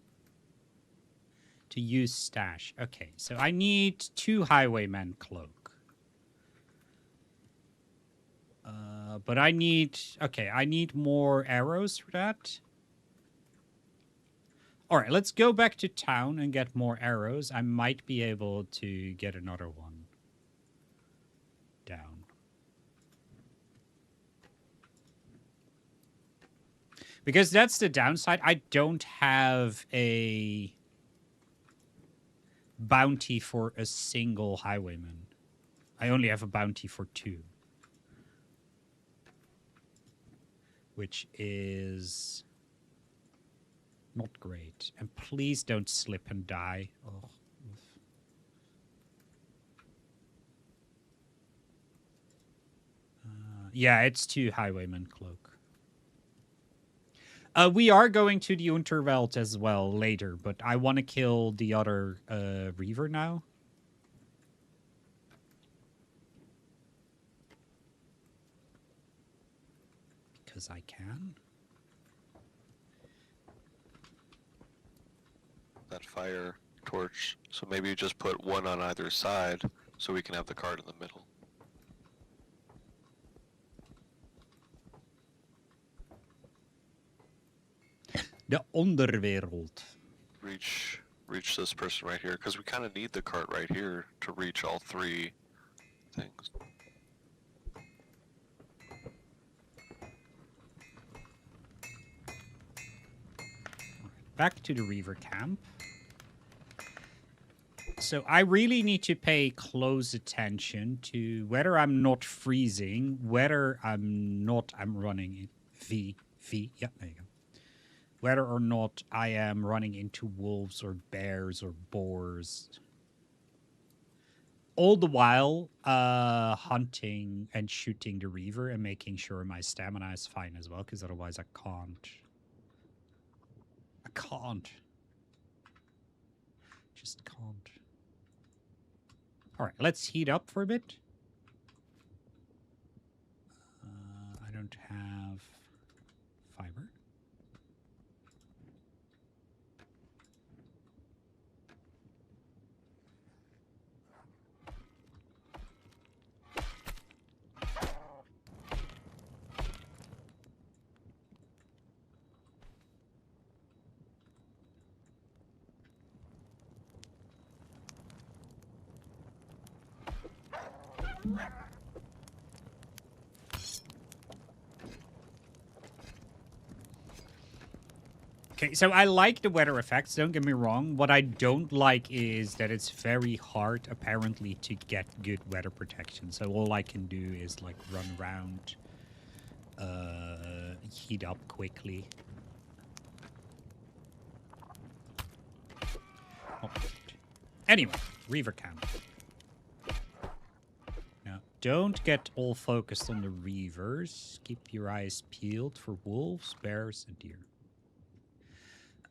To use stash. Okay, so I need 2 highwayman cloak. But I need... Okay, I need more arrows for that. Alright, let's go back to town and get more arrows. I might be able to get another one down. Because that's the downside. I don't have a bounty for a single highwayman. I only have a bounty for 2. Which is not great. And please don't slip and die. Oh. Yeah, it's 2 highwayman cloak. We are going to the Unterwelt as well later, but I want to kill the other Reaver now. Because I can. That fire torch. So maybe you just put one on either side so we can have the card in the middle. The Onderwereld. Reach this person right here, because we kind of need the cart right here to reach all three things. Back to the Reaver camp. So I really need to pay close attention to whether I'm not freezing, whether I'm running in V, yeah, there you go. Whether or not I am running into wolves or bears or boars. All the while, hunting and shooting the Reaver and making sure my stamina is fine as well, because otherwise I can't. Just can't. All right, let's heat up for a bit. I don't have fiber. Okay, so I like the weather effects, don't get me wrong. What I don't like is that it's very hard, apparently, to get good weather protection. So all I can do is, like, run around, heat up quickly. Oh. Anyway, Reaver camp. Now, don't get all focused on the Reavers. Keep your eyes peeled for wolves, bears, and deer.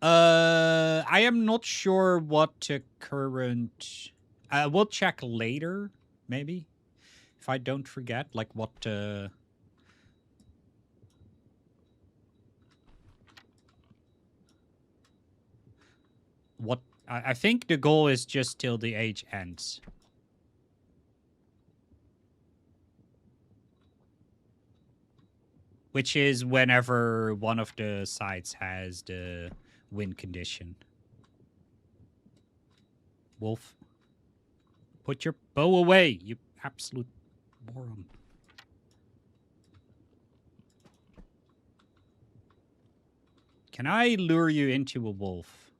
I am not sure what current... we'll check later, maybe. If I don't forget, like what... I think the goal is just till the age ends. Which is whenever one of the sides has the win condition. Wolf. Put your bow away, you absolute moron. Can I lure you into a wolf?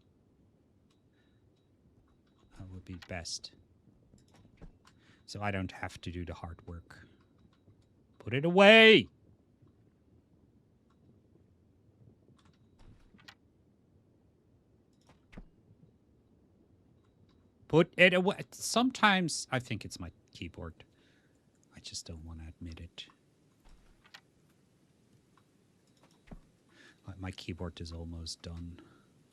That would be best. So I don't have to do the hard work. Put it away! Put it away. Sometimes I think it's my keyboard. I just don't want to admit it. My keyboard is almost done.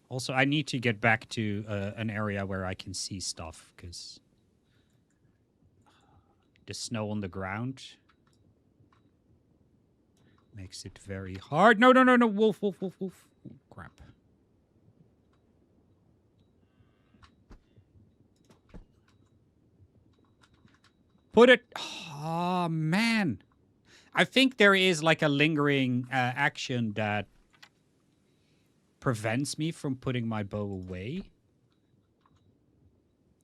Also, I need to get back to an area where I can see stuff, because the snow on the ground makes it very hard. No, wolf. Oh, crap. Put it... Oh, man. I think there is like a lingering action that prevents me from putting my bow away.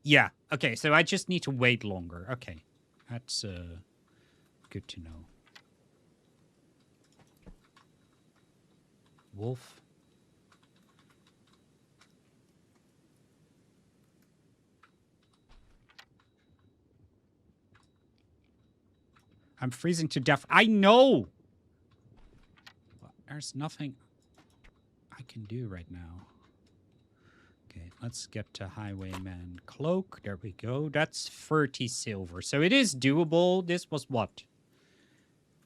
Yeah. Okay, so I just need to wait longer. Okay. That's good to know. Wolf. I'm freezing to death. I know! There's nothing I can do right now. Okay, let's get to Highwayman Cloak. There we go. That's 30 silver. So it is doable. This was what?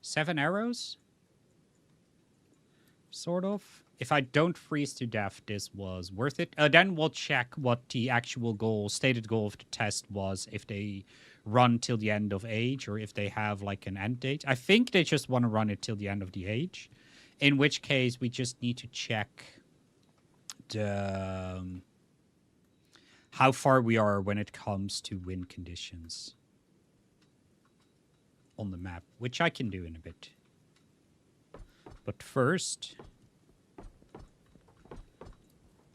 7 arrows? Sort of. If I don't freeze to death, this was worth it. Then we'll check what the actual goal, stated goal of the test was, if they run till the end of age or if they have like an end date. I think they just want to run it till the end of the age, in which case we just need to check the how far we are when it comes to wind conditions on the map, which I can do in a bit. But first,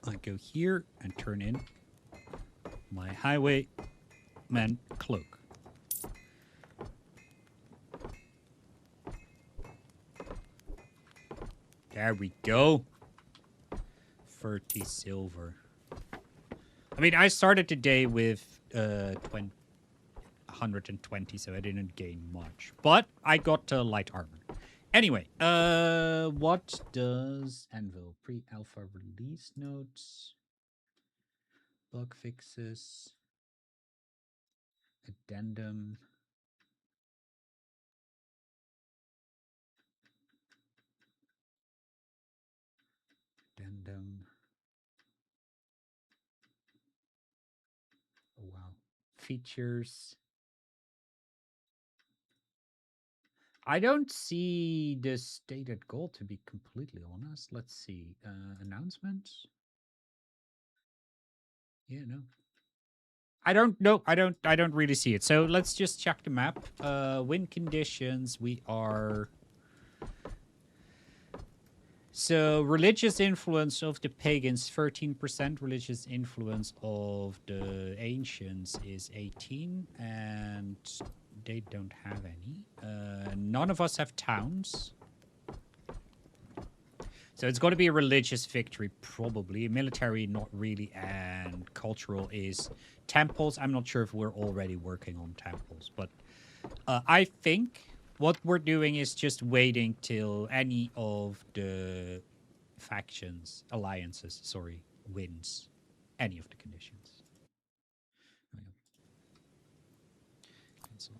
I go here and turn in my highwayman cloak. There we go. 30 silver. I mean, I started the day with 120, so I didn't gain much. But I got light armor. Anyway, what does Anvil Pre-Alpha release notes? Bug fixes. Addendum. Addendum. Oh, wow. Features. I don't see the stated goal, to be completely honest. Let's see. Announcements? Yeah, no. I don't know. I don't really see it. So let's just check the map. Wind conditions, we are... So religious influence of the pagans, 13%. Religious influence of the ancients is 18. And they don't have any. None of us have towns. So it's got to be a religious victory, probably. Military, not really. And cultural is temples. I'm not sure if we're already working on temples. But I think what we're doing is just waiting till any of the alliances, wins any of the conditions. Cancel.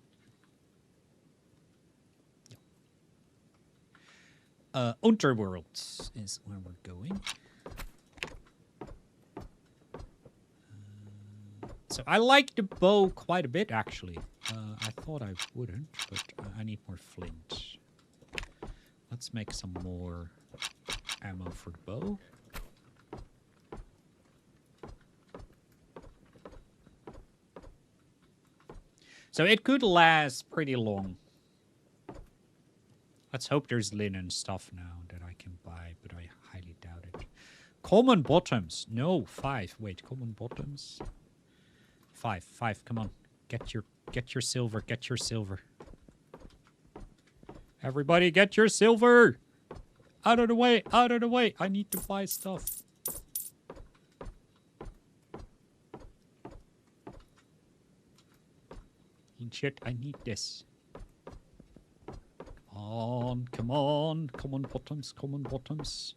Unterworlds is where we're going. So I like the bow quite a bit, actually. I thought I wouldn't, but I need more flint. Let's make some more ammo for the bow. So it could last pretty long. Let's hope there's linen stuff now that I can buy, but I highly doubt it. Common bottoms. No, 5. Wait, common bottoms. 5, come on. Get your silver, get your silver. Everybody get your silver! Out of the way, out of the way! I need to buy stuff. Shit, I need this. Come on, common bottoms, common bottoms.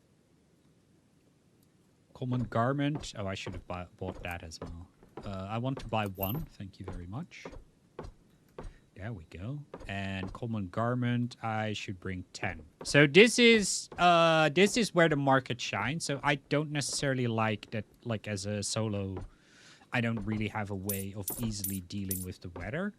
Common garment. Oh, I should have bought that as well. I want to buy 1. Thank you very much. There we go. And common garment, I should bring 10. So this is where the market shines. So I don't necessarily like that, like as a solo, I don't really have a way of easily dealing with the weather.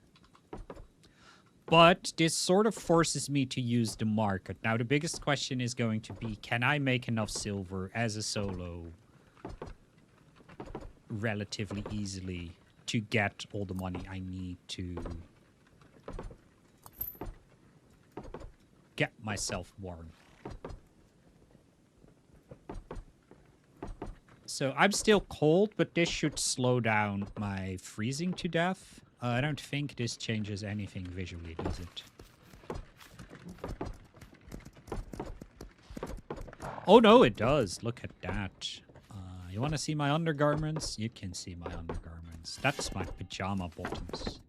But this sort of forces me to use the market. Now, the biggest question is going to be, can I make enough silver as a solo relatively easily to get all the money I need to get myself warm? So I'm still cold, but this should slow down my freezing to death. I don't think this changes anything visually, does it? Oh no, it does. Look at that. You want to see my undergarments? You can see my undergarments. That's my pajama bottoms.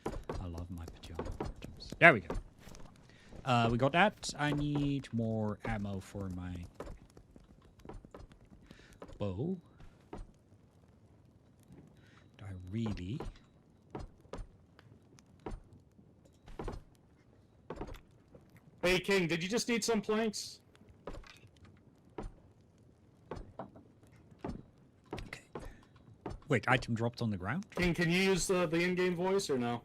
I love my pajama bottoms. There we go. We got that. I need more ammo for my bow. Do I really? Hey, King, did you just need some planks? Wait, item dropped on the ground? Can you use the in-game voice or no?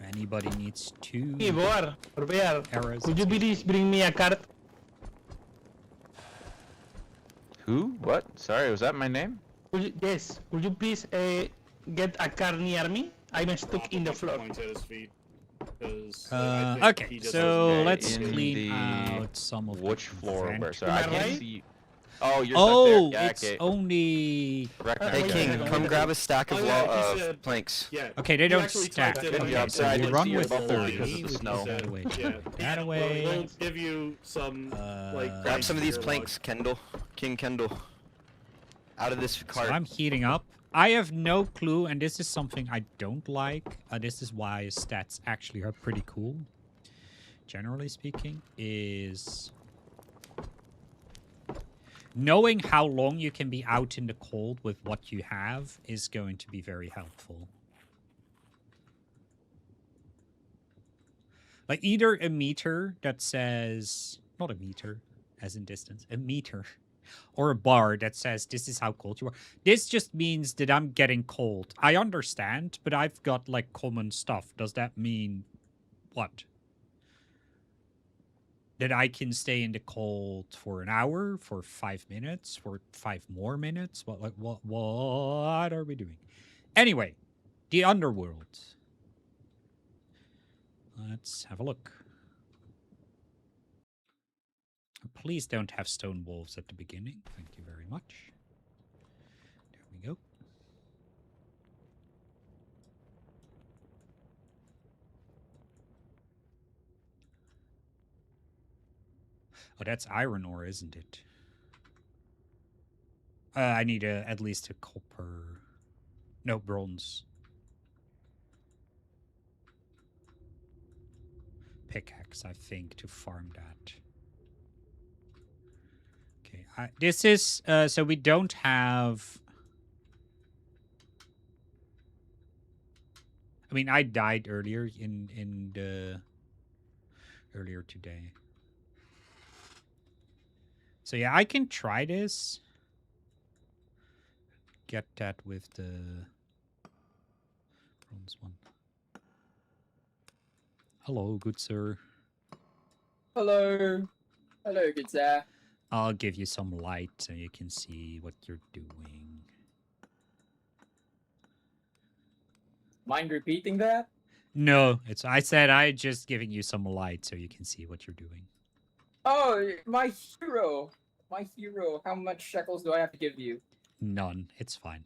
Anybody needs two Ivor, arrows? could you please bring me a card? Who? What? Sorry, was that my name? Yes, could you please get a card near me? I'm stuck in the floor. Points at his feet. 'Cause, like, I think Okay, he just so doesn't- let's in clean the- out some of Which the floor? Where? inventory. Sorry, I Am I can't right? see. Oh, you're Oh, stuck there. Yeah, it's okay. only... Correct, Hey, correct, wait, King, wait, correct. wait, come wait. grab a stack of, Oh, yeah, he said- planks. Yeah. Okay, they He don't actually stack. typed it Good in job, the sir. I So you didn't run see your with bubble 30. because of the We put snow. that away. Yeah. That We'll away. give you some like. Uh, Grab some of these your planks, Kendall. King Kendall. Out of this So cart. I'm heating up. I have no clue, and this is something I don't like. This is why stats actually are pretty cool. Generally speaking, is knowing how long you can be out in the cold with what you have is going to be very helpful. Like either a meter that says, not a meter as in distance, a meter, or a bar that says this is how cold you are. This just means that I'm getting cold. I understand, but I've got like common stuff. Does that mean what? That I can stay in the cold for an hour, for 5 minutes, for 5 more minutes? What are we doing? Anyway, the underworld. Let's have a look. Please don't have stone wolves at the beginning. Thank you very much. There we go. Oh, that's iron ore, isn't it? I need at least a copper. No, bronze. Pickaxe, I think, to farm that. Okay, this is, so we don't have... I mean, I died earlier in the... earlier today. So yeah, I can try this. Get that with the bronze one. Hello, good sir. Hello. Hello, good sir. I'll give you some light so you can see what you're doing. Mind repeating that? No, I said I just giving you some light so you can see what you're doing. Oh, my hero. My hero. How much shekels do I have to give you? None. It's fine.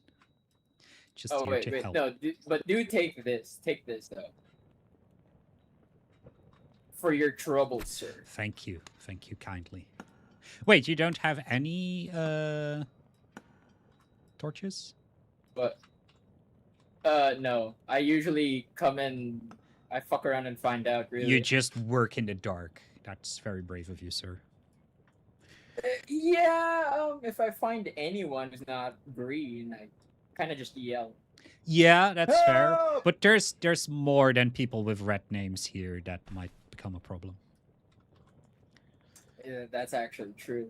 Just Oh, here wait, to wait. help. No, but do take this. Take this, though. For your trouble, sir. Thank you. Thank you kindly. Wait, you don't have any torches? But, no. I usually come in, I fuck around and find out, really. You just work in the dark. That's very brave of you, sir. Yeah, if I find anyone who's not green, I kind of just yell. Yeah, that's fair. Help! But there's more than people with red names here that might become a problem. Yeah, that's actually true.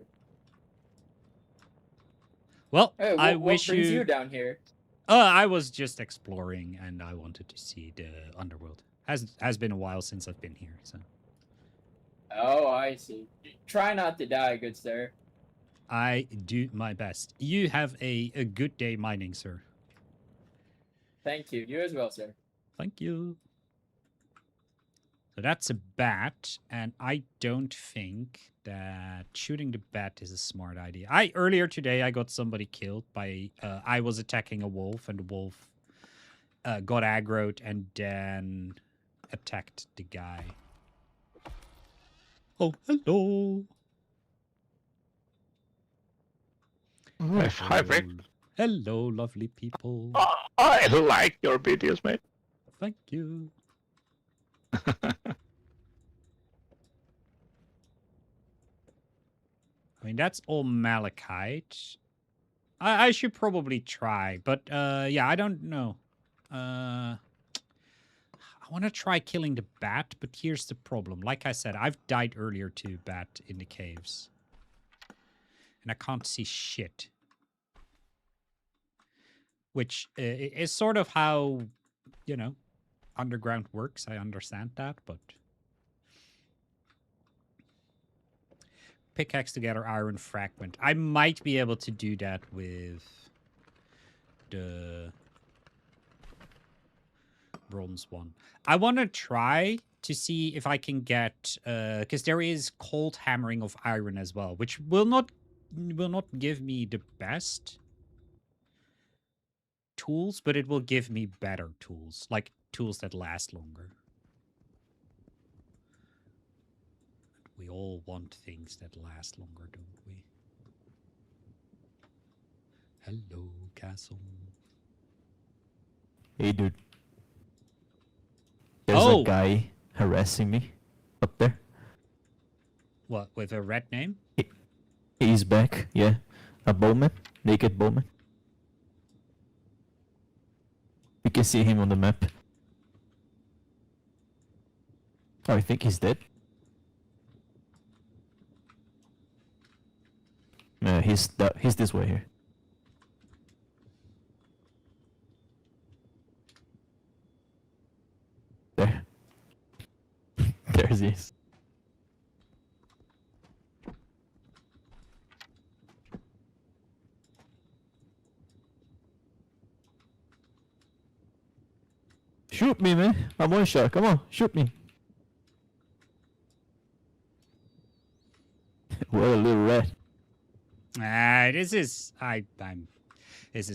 Well, Hey, I what wish brings you... you down here? I was just exploring, and I wanted to see the underworld. Has been a while since I've been here, so Oh, I see. Try not to die, good sir. I do my best. You have a good day mining, sir. Thank you. You as well, sir. Thank you. So that's a bat, and I don't think that shooting the bat is a smart idea. Earlier today I got somebody killed by I was attacking a wolf, and the wolf got aggroed and then attacked the guy. Oh, hello. Hi, Rick. Hello, lovely people. I like your videos, mate. Thank you. I mean, that's all malachite. I should probably try, but yeah, I don't know. I want to try killing the bat, but here's the problem. Like I said, I've died earlier to bat in the caves. and I can't see shit. Which is sort of how, you know, underground works. I understand that, but pickaxe together iron fragment. I might be able to do that with the bronze one. I want to try to see if I can get because there is cold hammering of iron as well, which will not give me the best tools, but it will give me better tools, like tools that last longer. We all want things that last longer, don't we? Hello, castle. Hey, dude. There's Oh! a guy harassing me up there. What, with a red name? He's back, yeah. A bowman, naked bowman. You can see him on the map. Oh, I think he's dead. He's this way here. There. There he is. Shoot me, man. I'm one shot. Come on, shoot me. What a little rat. This is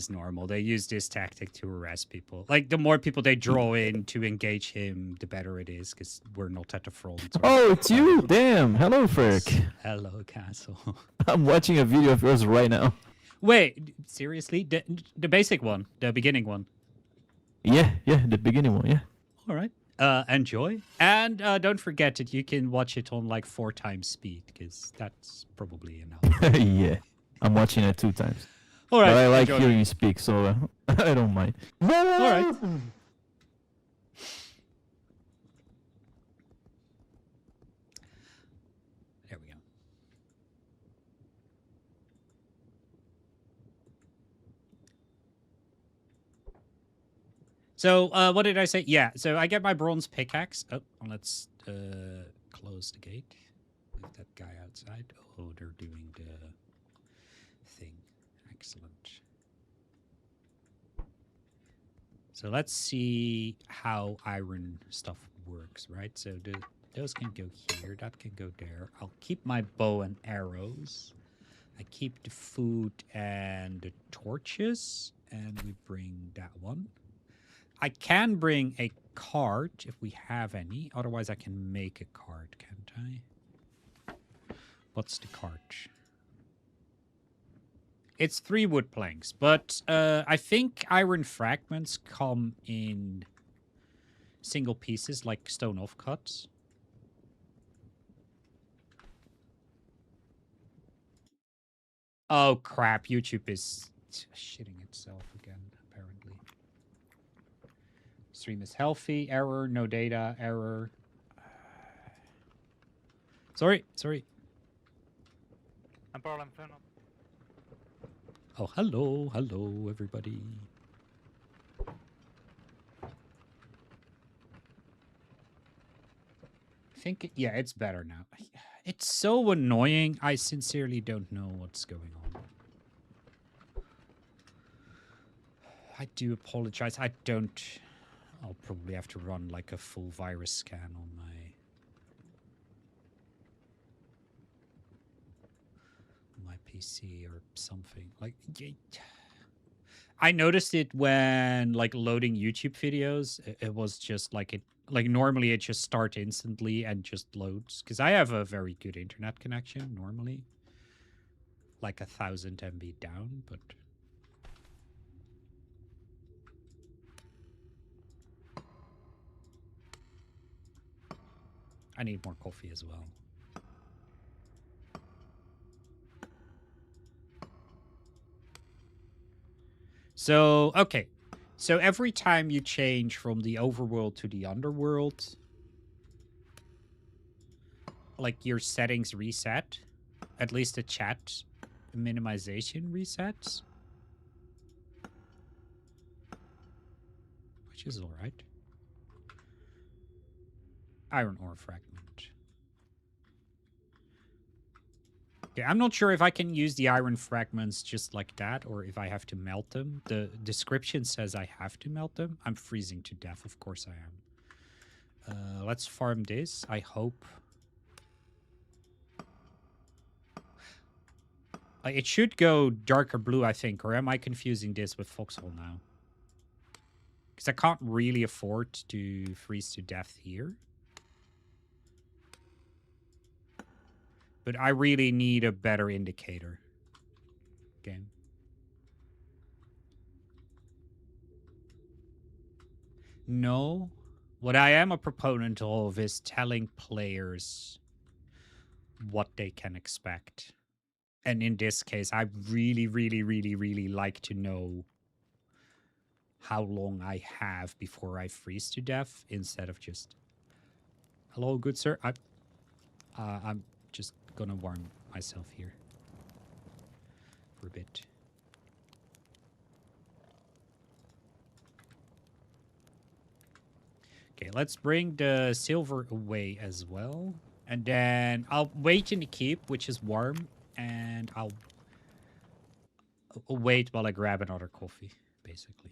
normal. They use this tactic to harass people. Like, the more people they draw in to engage him, the better it is, because we're not at the front. Oh, it's you! Damn! Hello, Ferk. Hello, Castle. I'm watching a video of yours right now. Wait, seriously? The basic one? The beginning one? Yeah, the beginning one, yeah. All right. Enjoy. And don't forget that you can watch it on, like, 4 times speed, because that's probably enough. Yeah. I'm watching it 2 times. All right. But I like enjoy. hearing you speak, so I don't mind. All right. There we go. So, what did I say? Yeah, so I get my bronze pickaxe. Oh, let's close the gate. Leave that guy outside. Oh, they're doing the thing. Excellent. So let's see how iron stuff works, right? So those can go here, that can go there. I'll keep my bow and arrows. I keep the food and the torches, and we bring that one. I can bring a cart if we have any. Otherwise, I can make a cart, can't I? What's the cart? It's 3 wood planks, but I think iron fragments come in single pieces, like stone offcuts. Oh, crap. YouTube is shitting itself again, apparently. Stream is healthy. Error. No data. Error. Sorry. No problem, Fernando. Oh, hello, everybody. I think, yeah, it's better now. It's so annoying. I sincerely don't know what's going on. I do apologize. I'll probably have to run like a full virus scan on my PC or something. Like, I noticed it when like loading YouTube videos. It was just like normally it just starts instantly and just loads, because I have a very good internet connection normally, like 1000 MB down, but I need more coffee as well. So, okay. So every time you change from the overworld to the underworld, like your settings reset, at least the chat minimization resets. Which is alright. Iron ore fragment. Okay, I'm not sure if I can use the iron fragments just like that or if I have to melt them. The description says I have to melt them. I'm freezing to death, of course I am. Let's farm this. I hope. It should go darker blue, I think, or am I confusing this with Foxhole now? Because I can't really afford to freeze to death here. But I really need a better indicator. Game. No. What I am a proponent of is telling players what they can expect. And in this case, I really, really, really, really like to know how long I have before I freeze to death instead of just, hello, good sir. I'm just gonna warm myself here for a bit. Okay, let's bring the silver away as well. And then I'll wait in the keep, which is warm, and I'll wait while I grab another coffee, basically.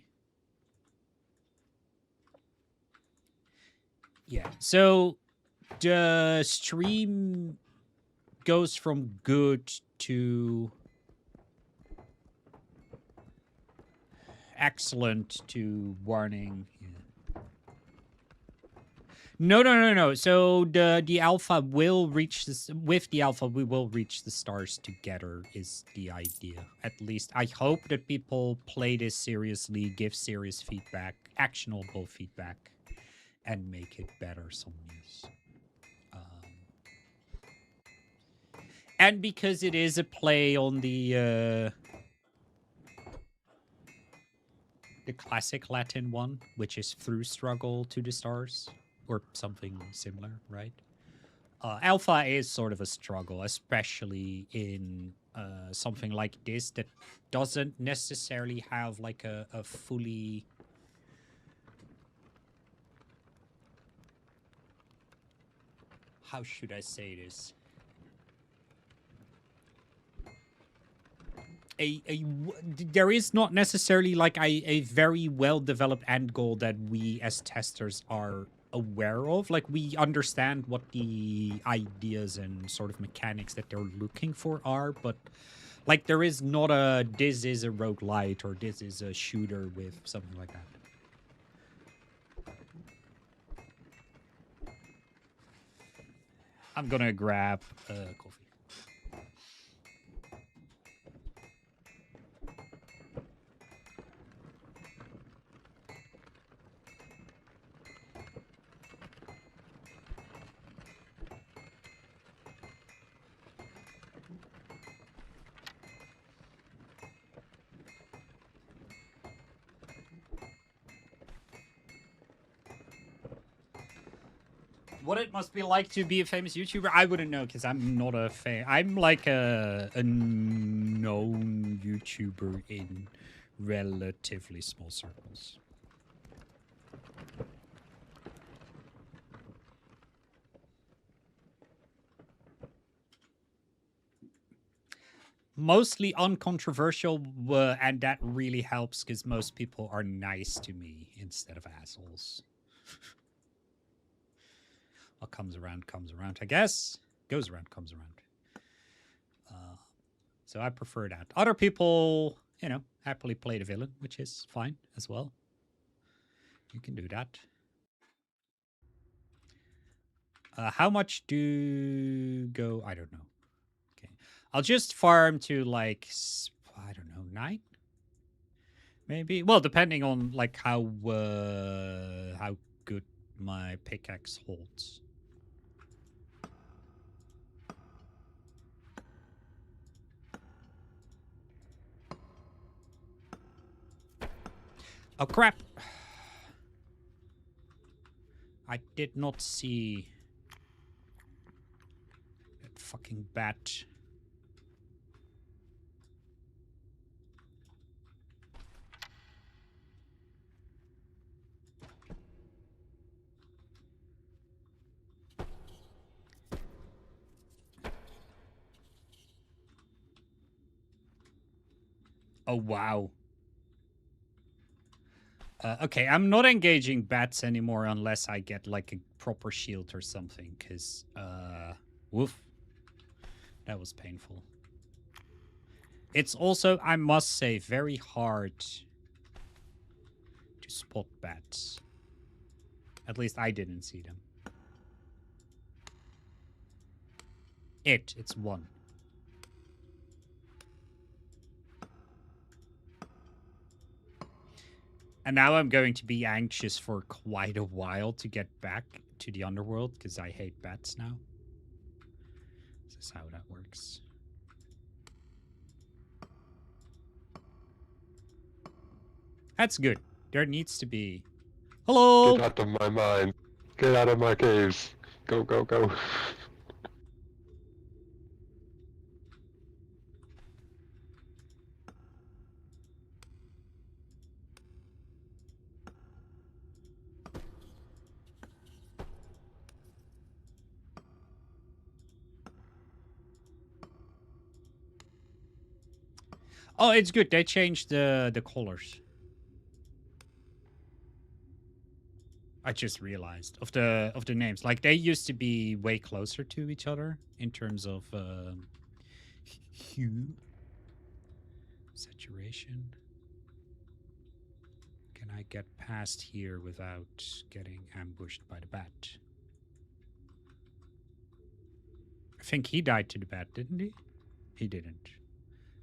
Yeah, so the stream goes from good to excellent to warning. Yeah. No. So the alpha will reach this. With the alpha, we will reach the stars together. Is the idea? At least I hope that people play this seriously, give serious feedback, actionable feedback, and make it better. Some news. And because it is a play on the classic Latin one, which is through struggle to the stars, or something similar, right? Alpha is sort of a struggle, especially in something like this that doesn't necessarily have like a fully... How should I say this? There is not necessarily like a very well developed end goal that we as testers are aware of. Like, we understand what the ideas and sort of mechanics that they're looking for are, but like there is not a this is a roguelite or this is a shooter with something like that. I'm gonna grab coffee. What it must be like to be a famous YouTuber, I wouldn't know because I'm not a fan. I'm like a known YouTuber in relatively small circles. Mostly uncontroversial, and that really helps because most people are nice to me instead of assholes. What comes around, I guess. Goes around, comes around. So I prefer that. Other people, you know, happily play the villain, which is fine as well. You can do that. How much do go? I don't know. Okay. I'll just farm to like, I don't know, 9? Maybe. Well, depending on like how good my pickaxe holds. Oh, crap. I did not see that fucking bat. Oh, wow. Okay, I'm not engaging bats anymore unless I get like a proper shield or something, because, woof. That was painful. It's also, I must say, very hard to spot bats. At least I didn't see them. It's one. And now I'm going to be anxious for quite a while to get back to the underworld, because I hate bats now. This is how that works. That's good. There needs to be... Hello! Get out of my mind. Get out of my caves. Go, go, go. Oh, it's good. They changed the colors. I just realized of the names. Like they used to be way closer to each other in terms of hue, saturation. Can I get past here without getting ambushed by the bat? I think he died to the bat, didn't he? He didn't,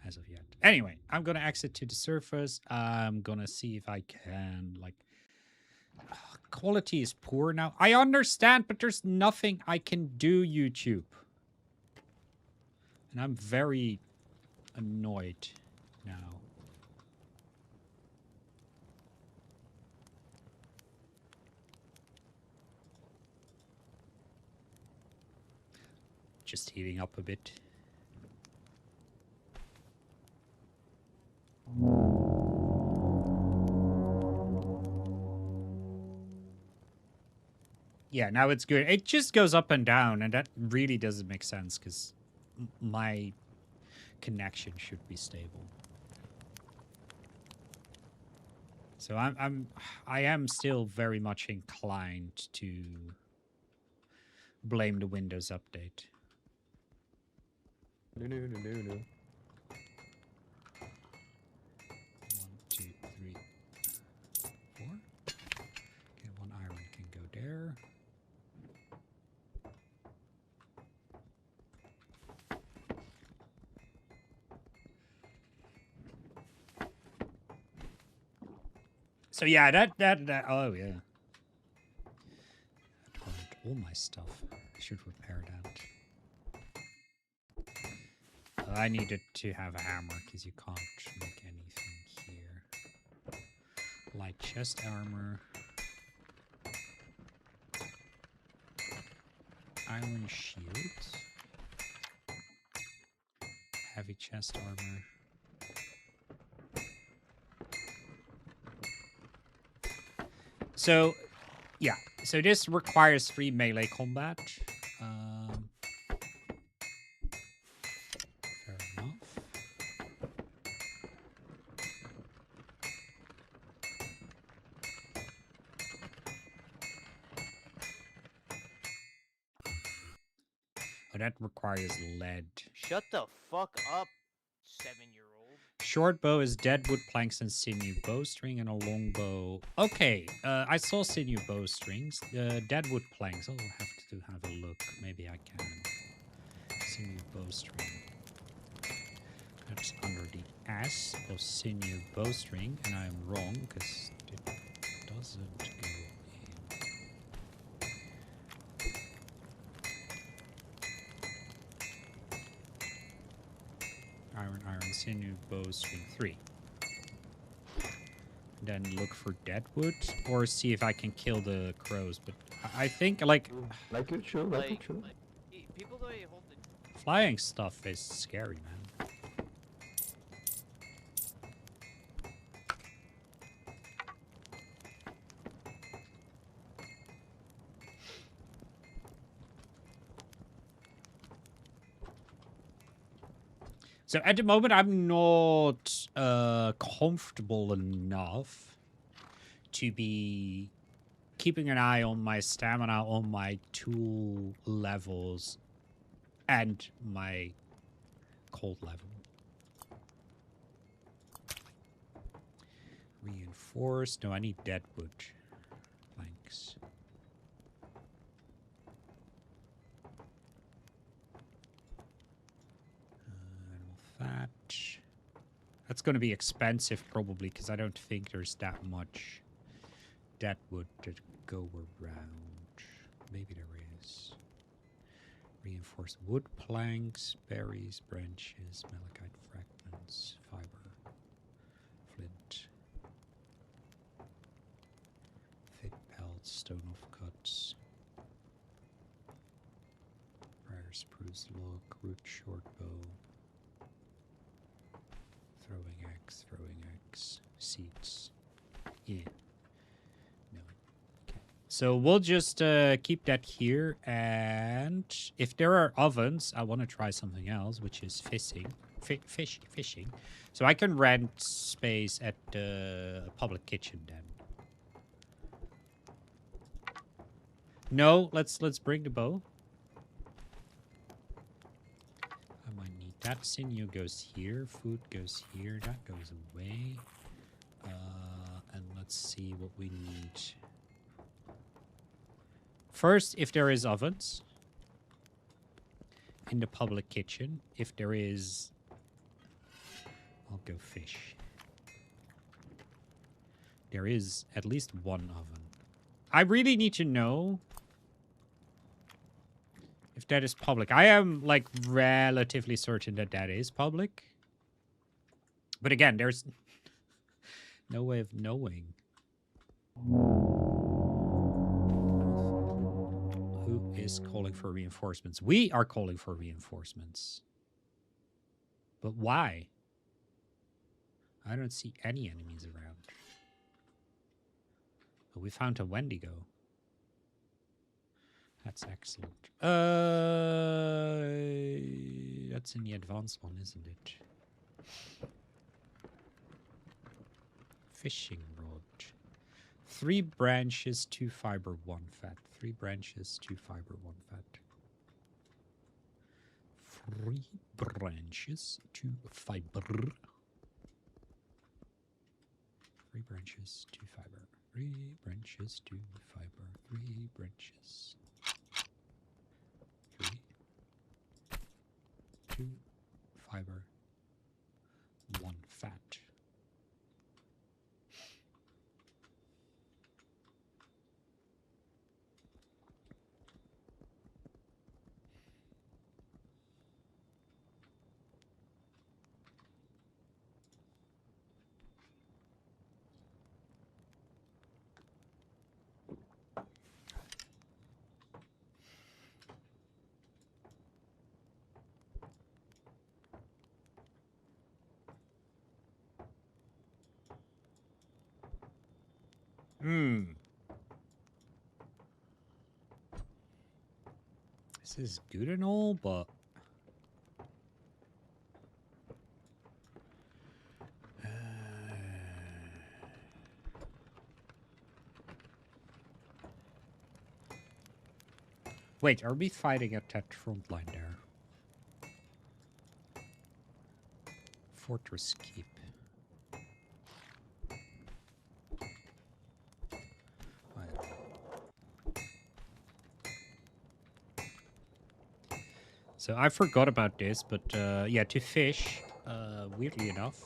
as of yet. Anyway, I'm gonna exit to the surface. I'm gonna see if I can, like... Quality is poor now. I understand, but there's nothing I can do, YouTube. And I'm very annoyed now. Just heating up a bit. Yeah, now it's good. It just goes up and down, and that really doesn't make sense because my connection should be stable. So I am still very much inclined to blame the Windows update. No, no, no, no, no. 1, 2, 3, 4. Okay, 1 iron can go there. So yeah, that oh yeah. That burned all my stuff. I should repair that. I needed to have a hammer because you can't make anything here. Light chest armor. Iron shield. Heavy chest armor. So, yeah. So this requires free melee combat. Fair enough. Oh, that requires lead. Shut the fuck up, 7-year-old. Short bow is dead wood planks and sinew bowstring, and a long bow. Okay, I saw sinew bowstrings. Dead wood planks. I'll have to have a look. Maybe I can. Sinew bowstring. That's under the S of sinew bowstring, and I am wrong because it doesn't go in. Iron, sinew, bowstring 3. Then look for deadwood, or see if I can kill the crows. But I think, like... Like you should, like you should. People the way hold the... Flying stuff is scary, man. So at the moment, I'm not comfortable enough to be keeping an eye on my stamina, on my tool levels, and my cold level. Reinforced. No, I need deadwood planks. Animal fat. That's going to be expensive probably because I don't think there's that much deadwood to go around. Maybe there is. Reinforced wood planks, berries, branches, malachite fragments, fiber, flint, thick pelts, stone offcuts, briar spruce log, root short bow, throwing axe, seeds. Yeah. No. Okay. So we'll just keep that here, and if there are ovens, I want to try something else, which is fishing. Fishing. So I can rent space at the public kitchen then. No, let's bring the bow. I might need that. Sinew goes here. Food goes here. That goes away. And let's see what we need. First, if there is ovens in the public kitchen. If there is, I'll go fish. There is at least one oven. I really need to know if that is public. I am, like, relatively certain that that is public. But again, there's no way of knowing. Who is calling for reinforcements? We are calling for reinforcements. But why? I don't see any enemies around. But we found a Wendigo. That's excellent. That's in the advanced one, isn't it? Fishing rod. 3 branches, 2 fiber, 1 fat. 3 branches, 2 fiber, 1 fat. 3 branches, 2 fiber. 3 branches, 2 fiber. 3 branches, 2 fiber. 3 branches. 3. 2 fiber. 1 fat. This is good and all, but wait, are we fighting at that front line there? Fortress Keep. So I forgot about this, but yeah, to fish, weirdly enough,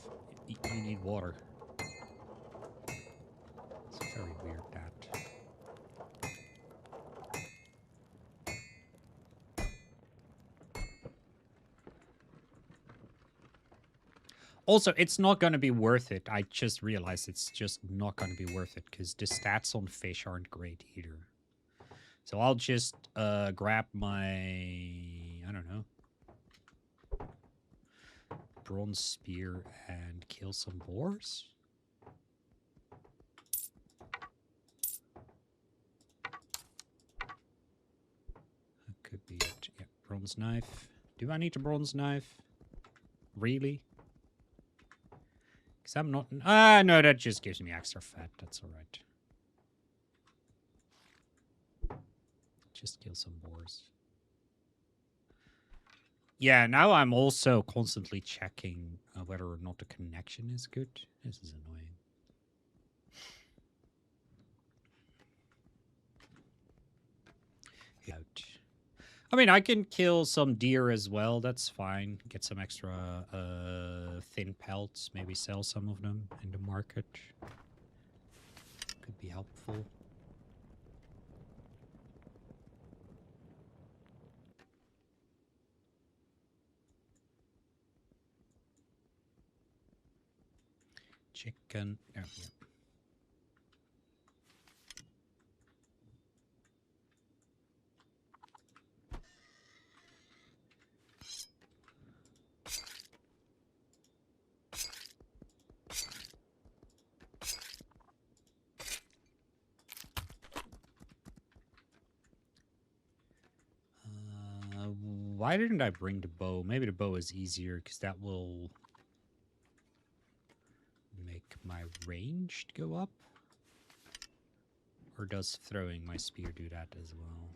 you need water. It's very weird that. Also, it's not going to be worth it. I just realized it's just not going to be worth it because the stats on fish aren't great either. So I'll just grab my, I don't know, bronze spear and kill some boars. That could be it. Yeah, bronze knife. Do I need a bronze knife? Really? Because I'm not... no, that just gives me extra fat. That's alright. Just kill some boars. Yeah, now I'm also constantly checking whether or not the connection is good. This is annoying. Out. I mean, I can kill some deer as well. That's fine. Get some extra thin pelts. Maybe sell some of them in the market. Could be helpful. Chicken. Oh, yeah. Why didn't I bring the bow? Maybe the bow is easier because that will make my range go up. Or does throwing my spear do that as well?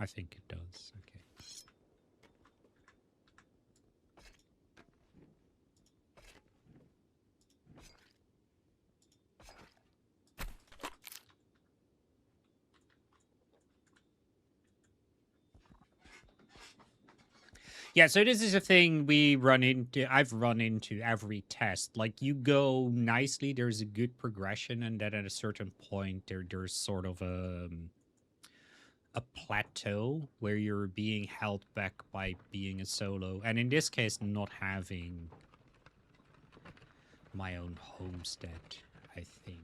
I think it does. Okay. Yeah, so this is a thing we run into. I've run into every test. Like, you go nicely, there's a good progression, and then at a certain point, there's sort of a plateau where you're being held back by being a solo. And in this case, not having my own homestead, I think.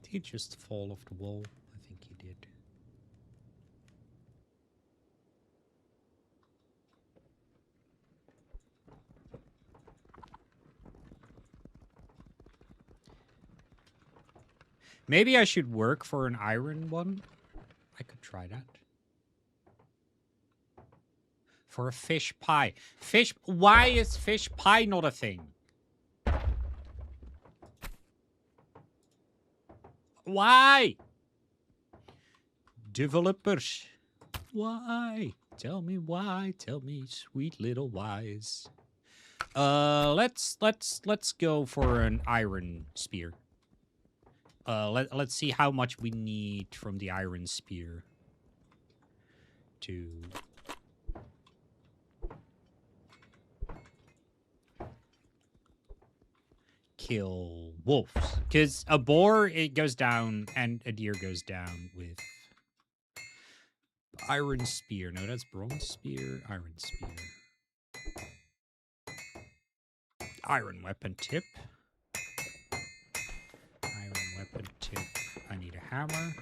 Did he just fall off the wall? I think he did. Maybe I should work for an iron one. I could try that. For a fish pie. Fish... Why is fish pie not a thing? Why? Developers. Why? Tell me why. Tell me, sweet little wise. Let's go for an iron spear. Let's see how much we need from the iron spear to kill wolves. Because a boar, it goes down, and a deer goes down with iron spear. No, that's bronze spear. Iron spear. Iron weapon tip. Iron weapon tip. I need a hammer.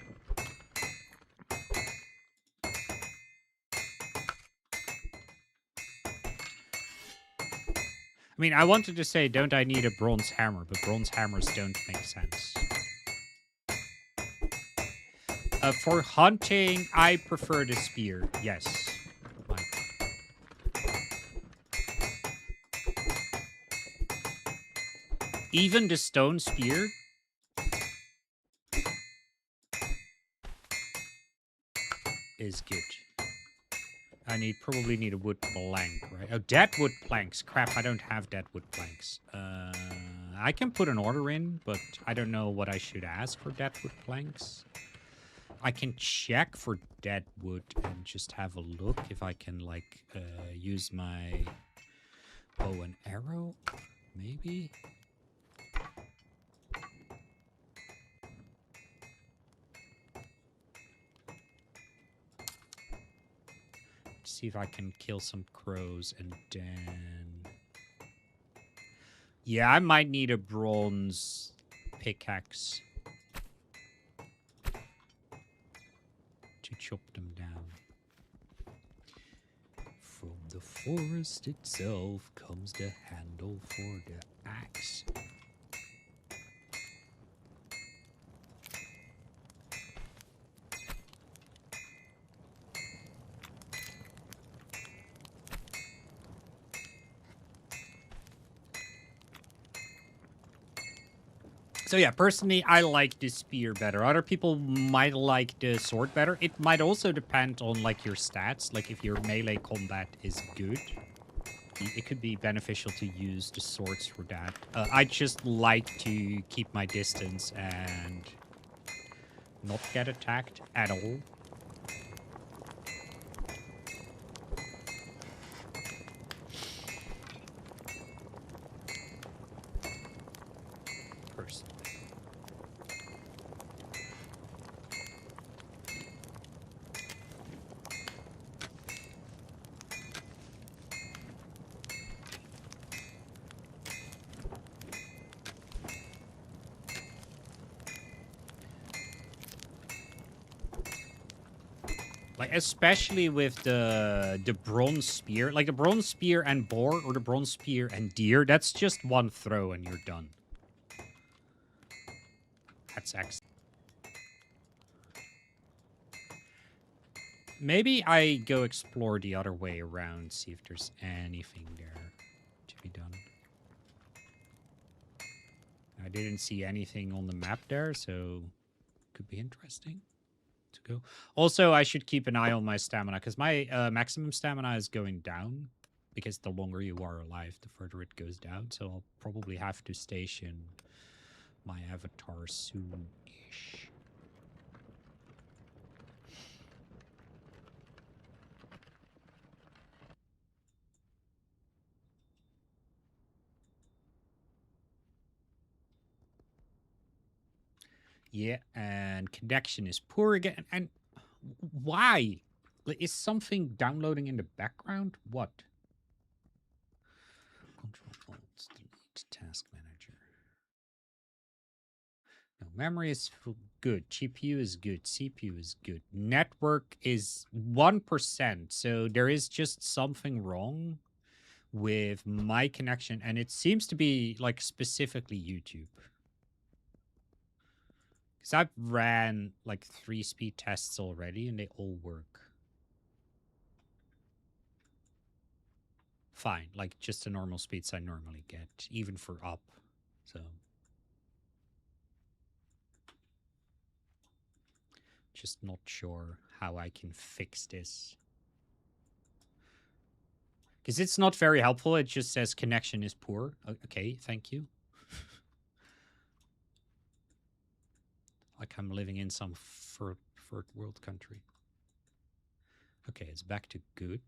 I mean, I wanted to say, don't I need a bronze hammer? But bronze hammers don't make sense. For hunting, I prefer the spear. Yes. Even the stone spear is good. I probably need a wood plank, right? Oh, dead wood planks. Crap, I don't have dead wood planks. I can put an order in, but I don't know what I should ask for dead wood planks. I can check for dead wood and just have a look if I can, like, use my bow and arrow, maybe? See if I can kill some crows and then... Yeah, I might need a bronze pickaxe to chop them down. From the forest itself comes the handle for the axe. So yeah, personally, I like the spear better. Other people might like the sword better. It might also depend on like your stats. Like if your melee combat is good, it could be beneficial to use the swords for that. I just like to keep my distance and not get attacked at all. Personally. Like, especially with the bronze spear. Like, the bronze spear and boar, or the bronze spear and deer, that's just one throw and you're done. That's excellent. Maybe I go explore the other way around, see if there's anything there to be done. I didn't see anything on the map there, so could be interesting to go. Also, I should keep an eye on my stamina, because my maximum stamina is going down. Because the longer you are alive, the further it goes down. So I'll probably have to station my avatar soon-ish. Yeah, and connection is poor again. And why? Like, is something downloading in the background? What? Control Alt Delete Task Manager. No, memory is good. GPU is good. CPU is good. Network is 1%. So there is just something wrong with my connection. And it seems to be like specifically YouTube. Because I've ran like 3 speed tests already and they all work. Fine. Like just the normal speeds I normally get, even for up. So just not sure how I can fix this. Because it's not very helpful. It just says connection is poor. Okay, thank you. Like I'm living in some third world country. Okay, it's back to good.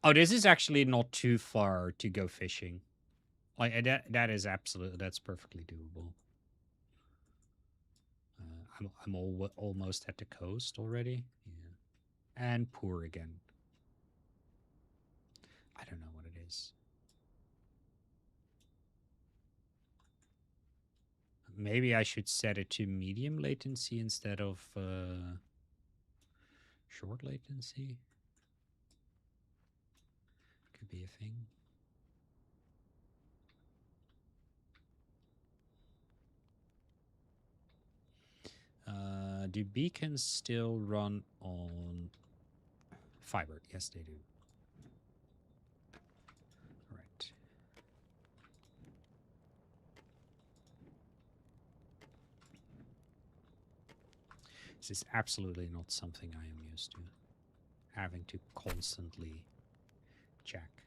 Oh, this is actually not too far to go fishing. Like that is absolutely, that's perfectly doable. I'm almost at the coast already. Yeah, and poor again. I don't know what it is. Maybe I should set it to medium latency instead of short latency. Could be a thing. Do beacons still run on fiber? Yes, they do. All right. This is absolutely not something I am used to. Having to constantly check.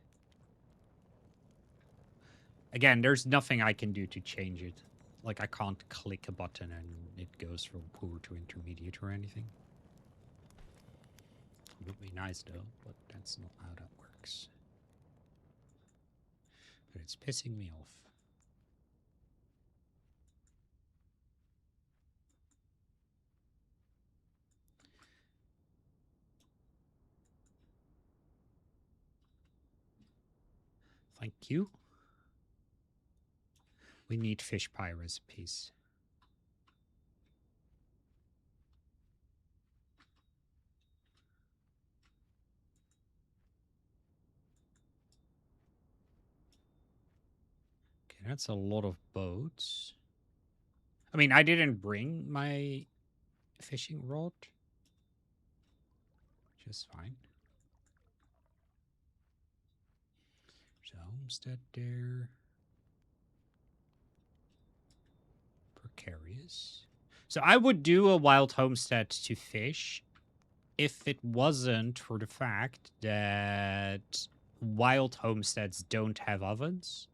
Again, there's nothing I can do to change it. Like, I can't click a button and it goes from poor to intermediate or anything. It would be nice though, but that's not how that works. But it's pissing me off. Thank you. We need fish pie recipes. Okay, that's a lot of boats. I mean, I didn't bring my fishing rod, which is fine. There's a homestead there. Precarious. So I would do a wild homestead to fish if it wasn't for the fact that wild homesteads don't have ovens.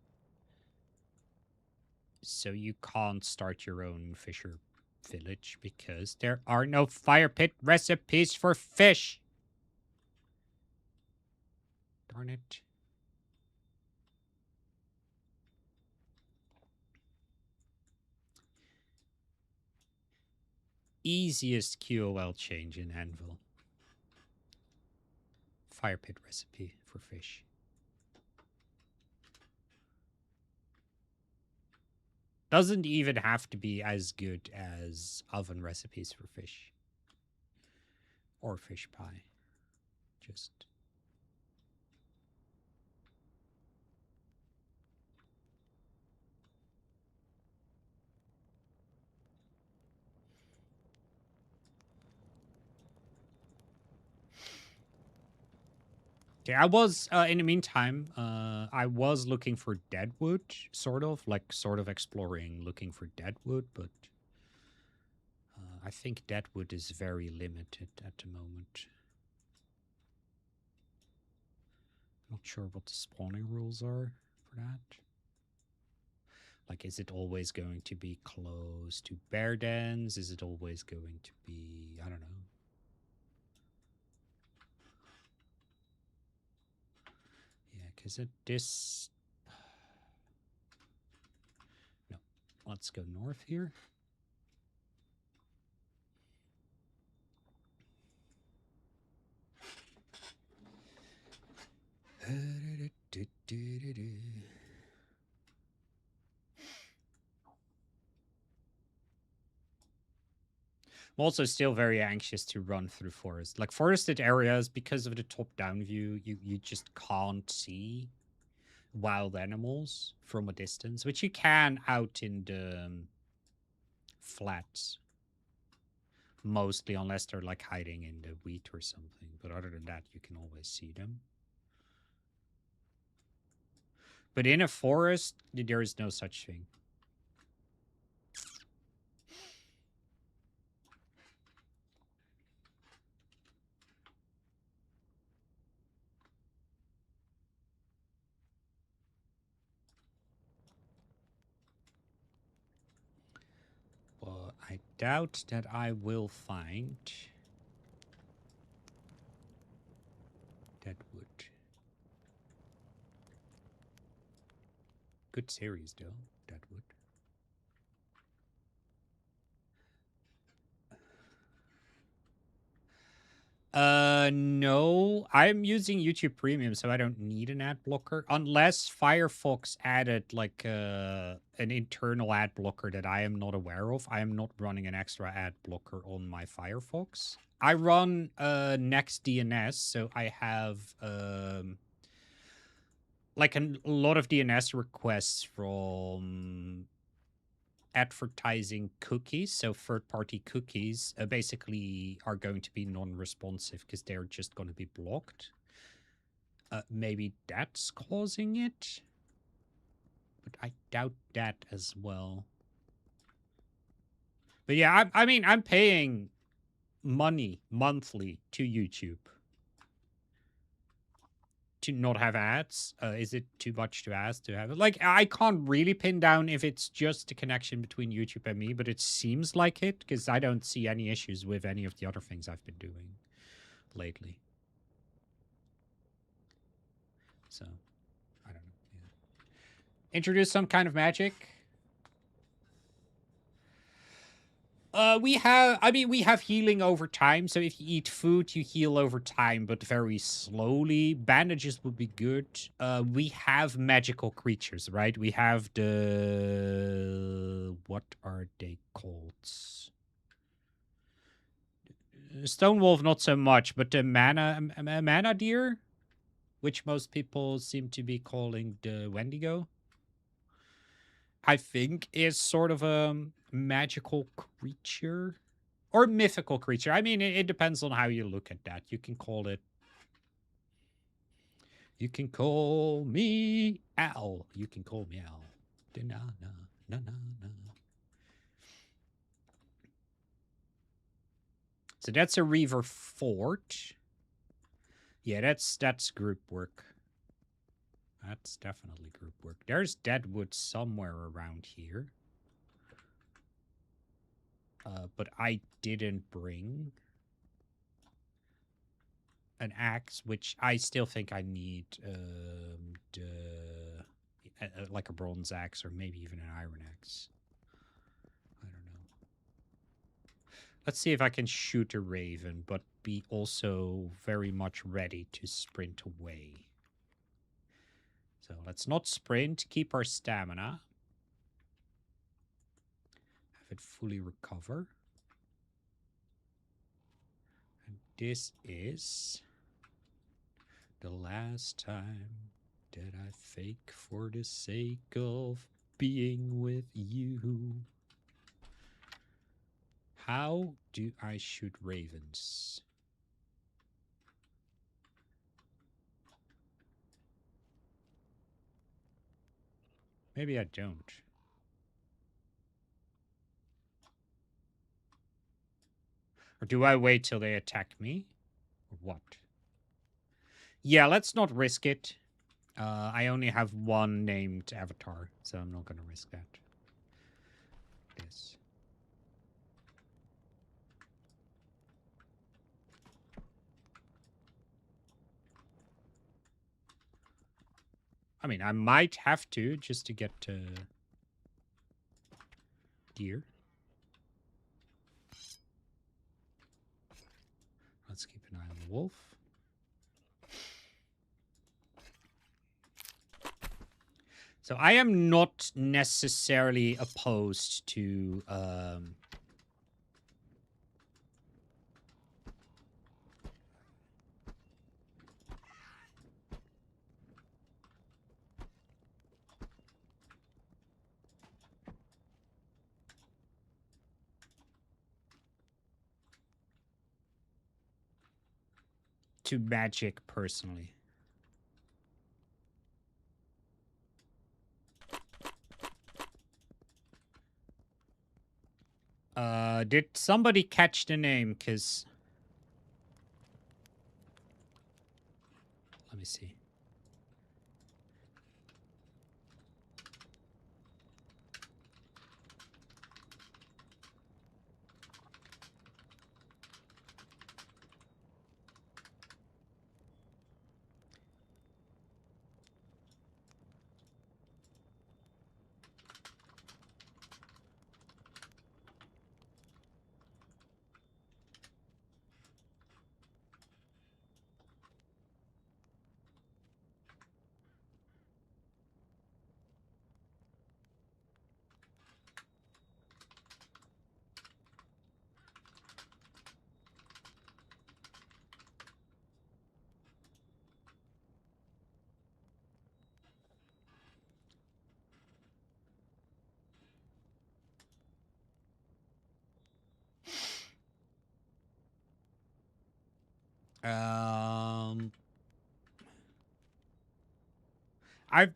So you can't start your own fisher village because there are no fire pit recipes for fish. Darn it. Easiest QOL change in Anvil. Fire pit recipe for fish. Doesn't even have to be as good as oven recipes for fish. Or fish pie. Just... Okay, I was, in the meantime, I was looking for deadwood, sort of exploring, looking for deadwood, but I think deadwood is very limited at the moment. Not sure what the spawning rules are for that. Like, is it always going to be close to bear dens? Is it always going to be, I don't know. Yeah, because this... No, let's go north here. I'm also still very anxious to run through forest. Like, forested areas, because of the top-down view, you just can't see wild animals from a distance, which you can out in the flats. Mostly, unless they're, like, hiding in the wheat or something. But other than that, you can always see them. But in a forest, there is no such thing. Well, I doubt that I will find deadwood. Good series, though, Deadwood. No. I'm using YouTube Premium, so I don't need an ad blocker. Unless Firefox added, like, an internal ad blocker that I am not aware of. I am not running an extra ad blocker on my Firefox. I run, Next DNS, so I have, like, a lot of DNS requests from advertising cookies, so third-party cookies, basically are going to be non-responsive because they're just going to be blocked. Maybe that's causing it, but I doubt that as well. But yeah, I mean, I'm paying money monthly to YouTube to not have ads. Is it too much to ask to have it? Like, I can't really pin down if it's just a connection between YouTube and me, but it seems like it, because I don't see any issues with any of the other things I've been doing lately. So, I don't know. Yeah. Introduce some kind of magic. We have healing over time. So if you eat food, you heal over time, but very slowly. Bandages would be good. We have magical creatures, right? We have the... What are they called? Stone Wolf, not so much, but the mana deer, which most people seem to be calling the Wendigo, I think is sort of a magical creature or mythical creature. I mean, it depends on how you look at that. You can call it. You can call me Al. You can call me Al. Na na na na na. So that's a Reaver Fort. Yeah, that's group work. That's definitely group work. There's Deadwood somewhere around here. But I didn't bring an axe, which I still think I need like a bronze axe or maybe even an iron axe. I don't know. Let's see if I can shoot a raven, but be also very much ready to sprint away. So let's not sprint, keep our stamina. Have it fully recover. And this is the last time that I fake for the sake of being with you. How do I shoot ravens? Maybe I don't. Or do I wait till they attack me? Or what? Yeah, let's not risk it. I only have one named avatar, so I'm not going to risk that. Yes. I mean, I might have to just to get deer. Let's keep an eye on the wolf. So I am not necessarily opposed to to magic personally. Did somebody catch the name? Because let me see.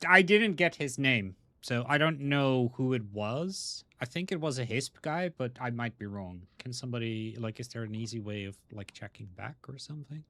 I didn't get his name, so I don't know who it was. I think it was a HISP guy, but I might be wrong. Can somebody, like, is there an easy way of, like, checking back or something?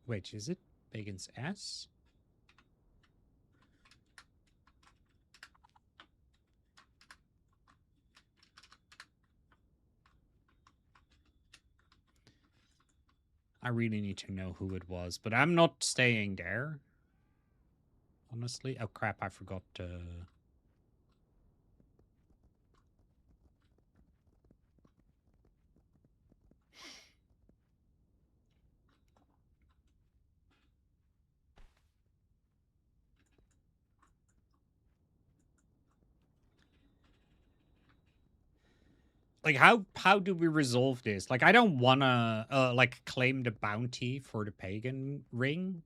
Wait, is it Bacon's S? I really need to know who it was, but I'm not staying there. Honestly. Oh crap, I forgot like how do we resolve this? Like I don't wanna like claim the bounty for the pagan ring.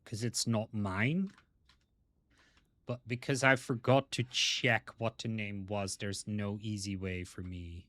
Because it's not mine. But because I forgot to check what the name was, there's no easy way for me.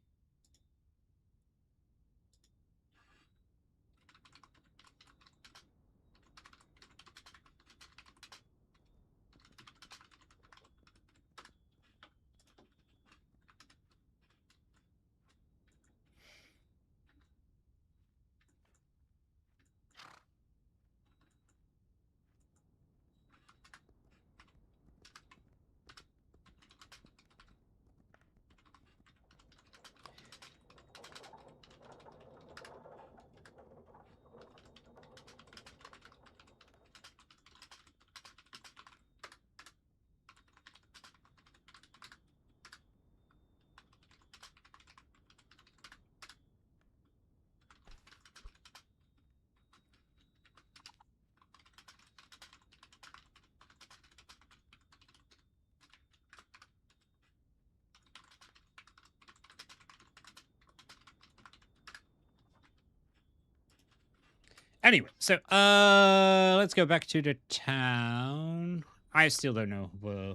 Anyway, so let's go back to the town. I still don't know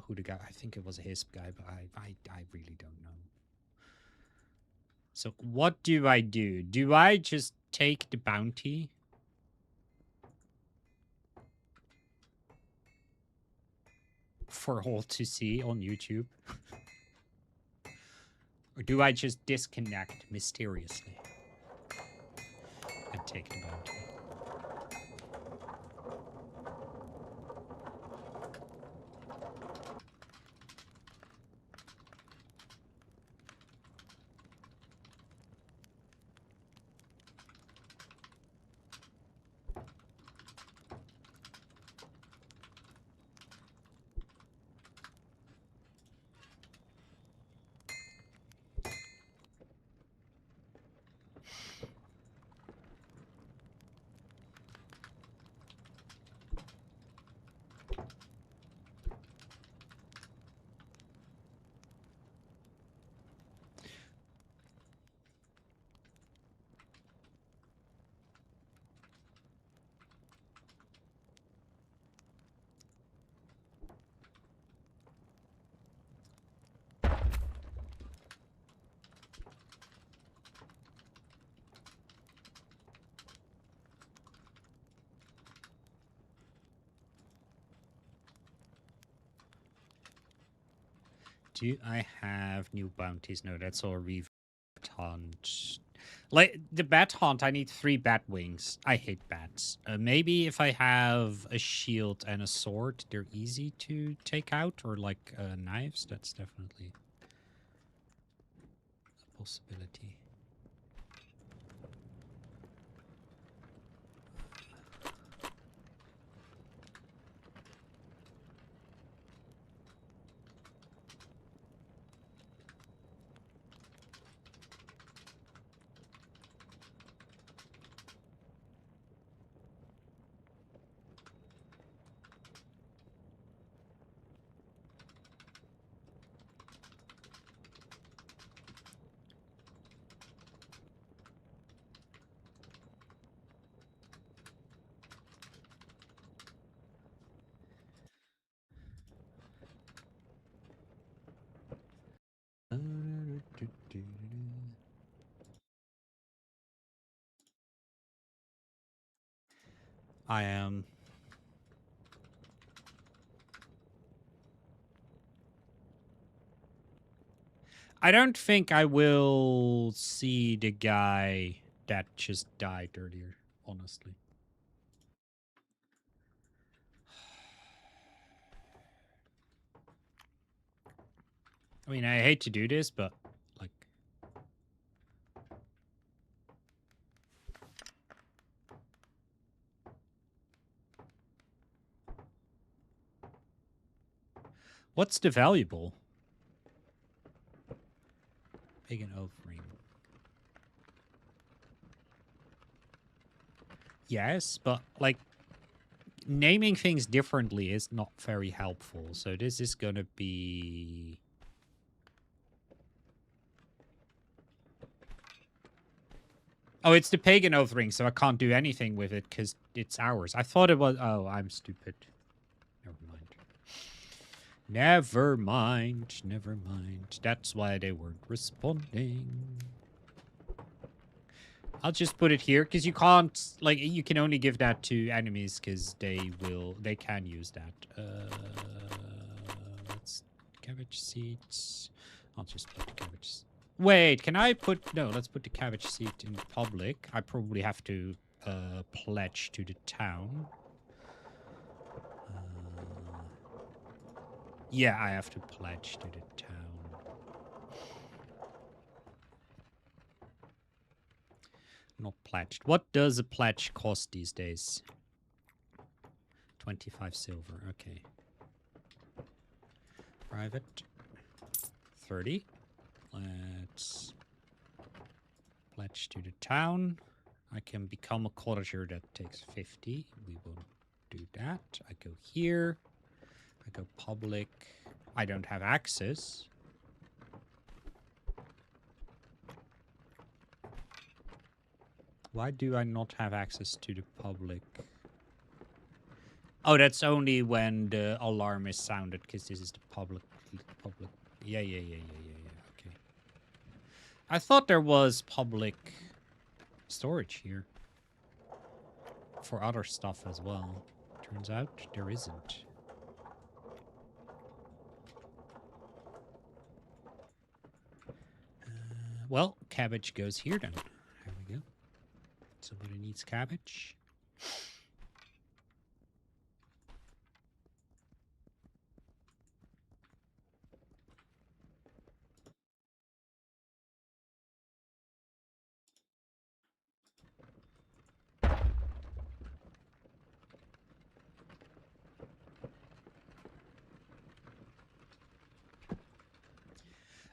who the guy. I think it was a Hisp guy, but I really don't know. So what do? Do I just take the bounty? For all to see on YouTube? Or do I just disconnect mysteriously and take the bounty? Do I have new bounties? No, that's all rev hunt. Like the bat hunt, I need 3 bat wings. I hate bats. Maybe if I have a shield and a sword, they're easy to take out, or like knives. That's definitely a possibility. I am. I don't think I will see the guy that just died earlier, honestly. I mean, I hate to do this, but like, what's the valuable? Pagan oath ring. Yes, but like naming things differently is not very helpful. So this is gonna be. Oh, it's the pagan oath ring, so I can't do anything with it because it's ours. I thought it was. Oh, I'm stupid. Never mind. Never mind. Never mind. That's why they weren't responding. I'll just put it here because you can't, like, you can only give that to enemies because they can use that. Let's cabbage seeds. I'll just put the cabbage. Wait, can I put, no, let's put the cabbage seed in public. I probably have to pledge to the town. Yeah, I have to pledge to the town. Not pledged. What does a pledge cost these days? 25 silver. Okay. Private. 30. Let's pledge to the town. I can become a cottager. That takes 50. We will do that. I go here. I go public. I don't have access. Why do I not have access to the public? Oh, that's only when the alarm is sounded, because this is the public. Yeah. Okay. I thought there was public storage here for other stuff as well. Turns out there isn't. Well, cabbage goes here then. There we go. Somebody needs cabbage.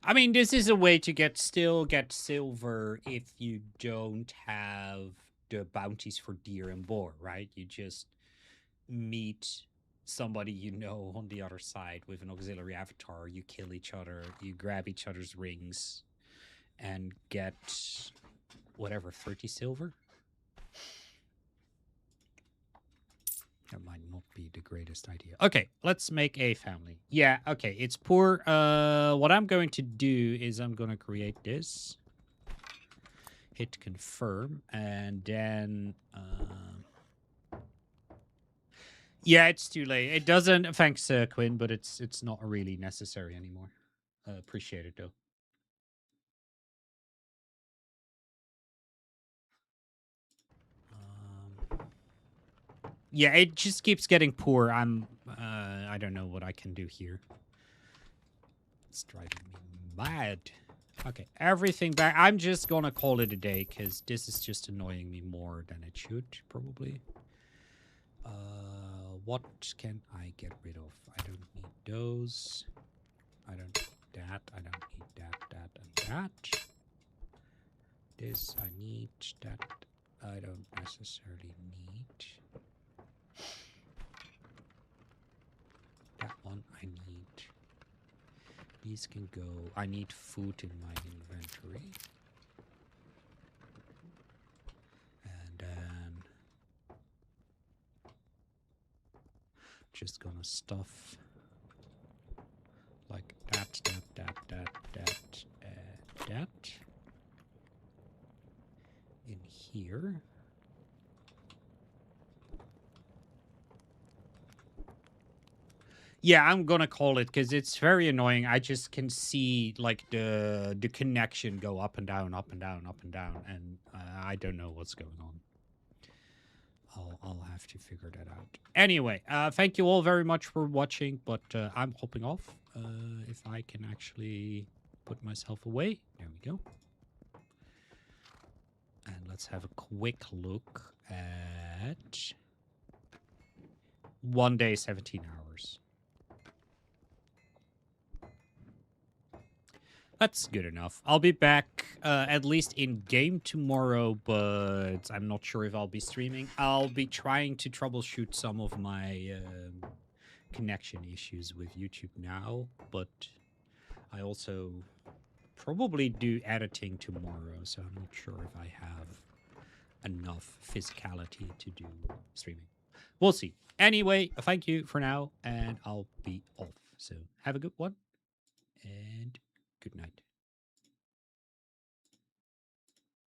I mean, this is a way to still get silver if you don't have the bounties for deer and boar, right? You just meet somebody you know on the other side with an auxiliary avatar. You kill each other, you grab each other's rings, and get whatever, 30 silver? That might not be the greatest idea. Okay, let's make a family. Yeah, okay, it's poor. What I'm going to do is I'm going to create this. Hit confirm, and then... yeah, it's too late. It doesn't... Thanks, Quinn, but it's not really necessary anymore. Appreciate it, though. Yeah, it just keeps getting poor. I don't know what I can do here. It's driving me mad. Okay, everything back. I'm just gonna call it a day, because this is just annoying me more than it should, probably. What can I get rid of? I don't need those. I don't need that. I don't need that, and that. This I need. That I don't necessarily need. That one I need. These can go. I need food in my inventory. And then just gonna stuff like that in here. Yeah, I'm gonna call it because it's very annoying. I just can see like the connection go up and down, up and down, up and down, and I don't know what's going on. I'll have to figure that out. Anyway, thank you all very much for watching, but I'm hopping off. if I can actually put myself away. There we go. And let's have a quick look at 1 day, 17 hours. That's good enough. I'll be back at least in game tomorrow, but I'm not sure if I'll be streaming. I'll be trying to troubleshoot some of my connection issues with YouTube now, but I also probably do editing tomorrow, so I'm not sure if I have enough physicality to do streaming. We'll see. Anyway, thank you for now, and I'll be off. So have a good one, and good night.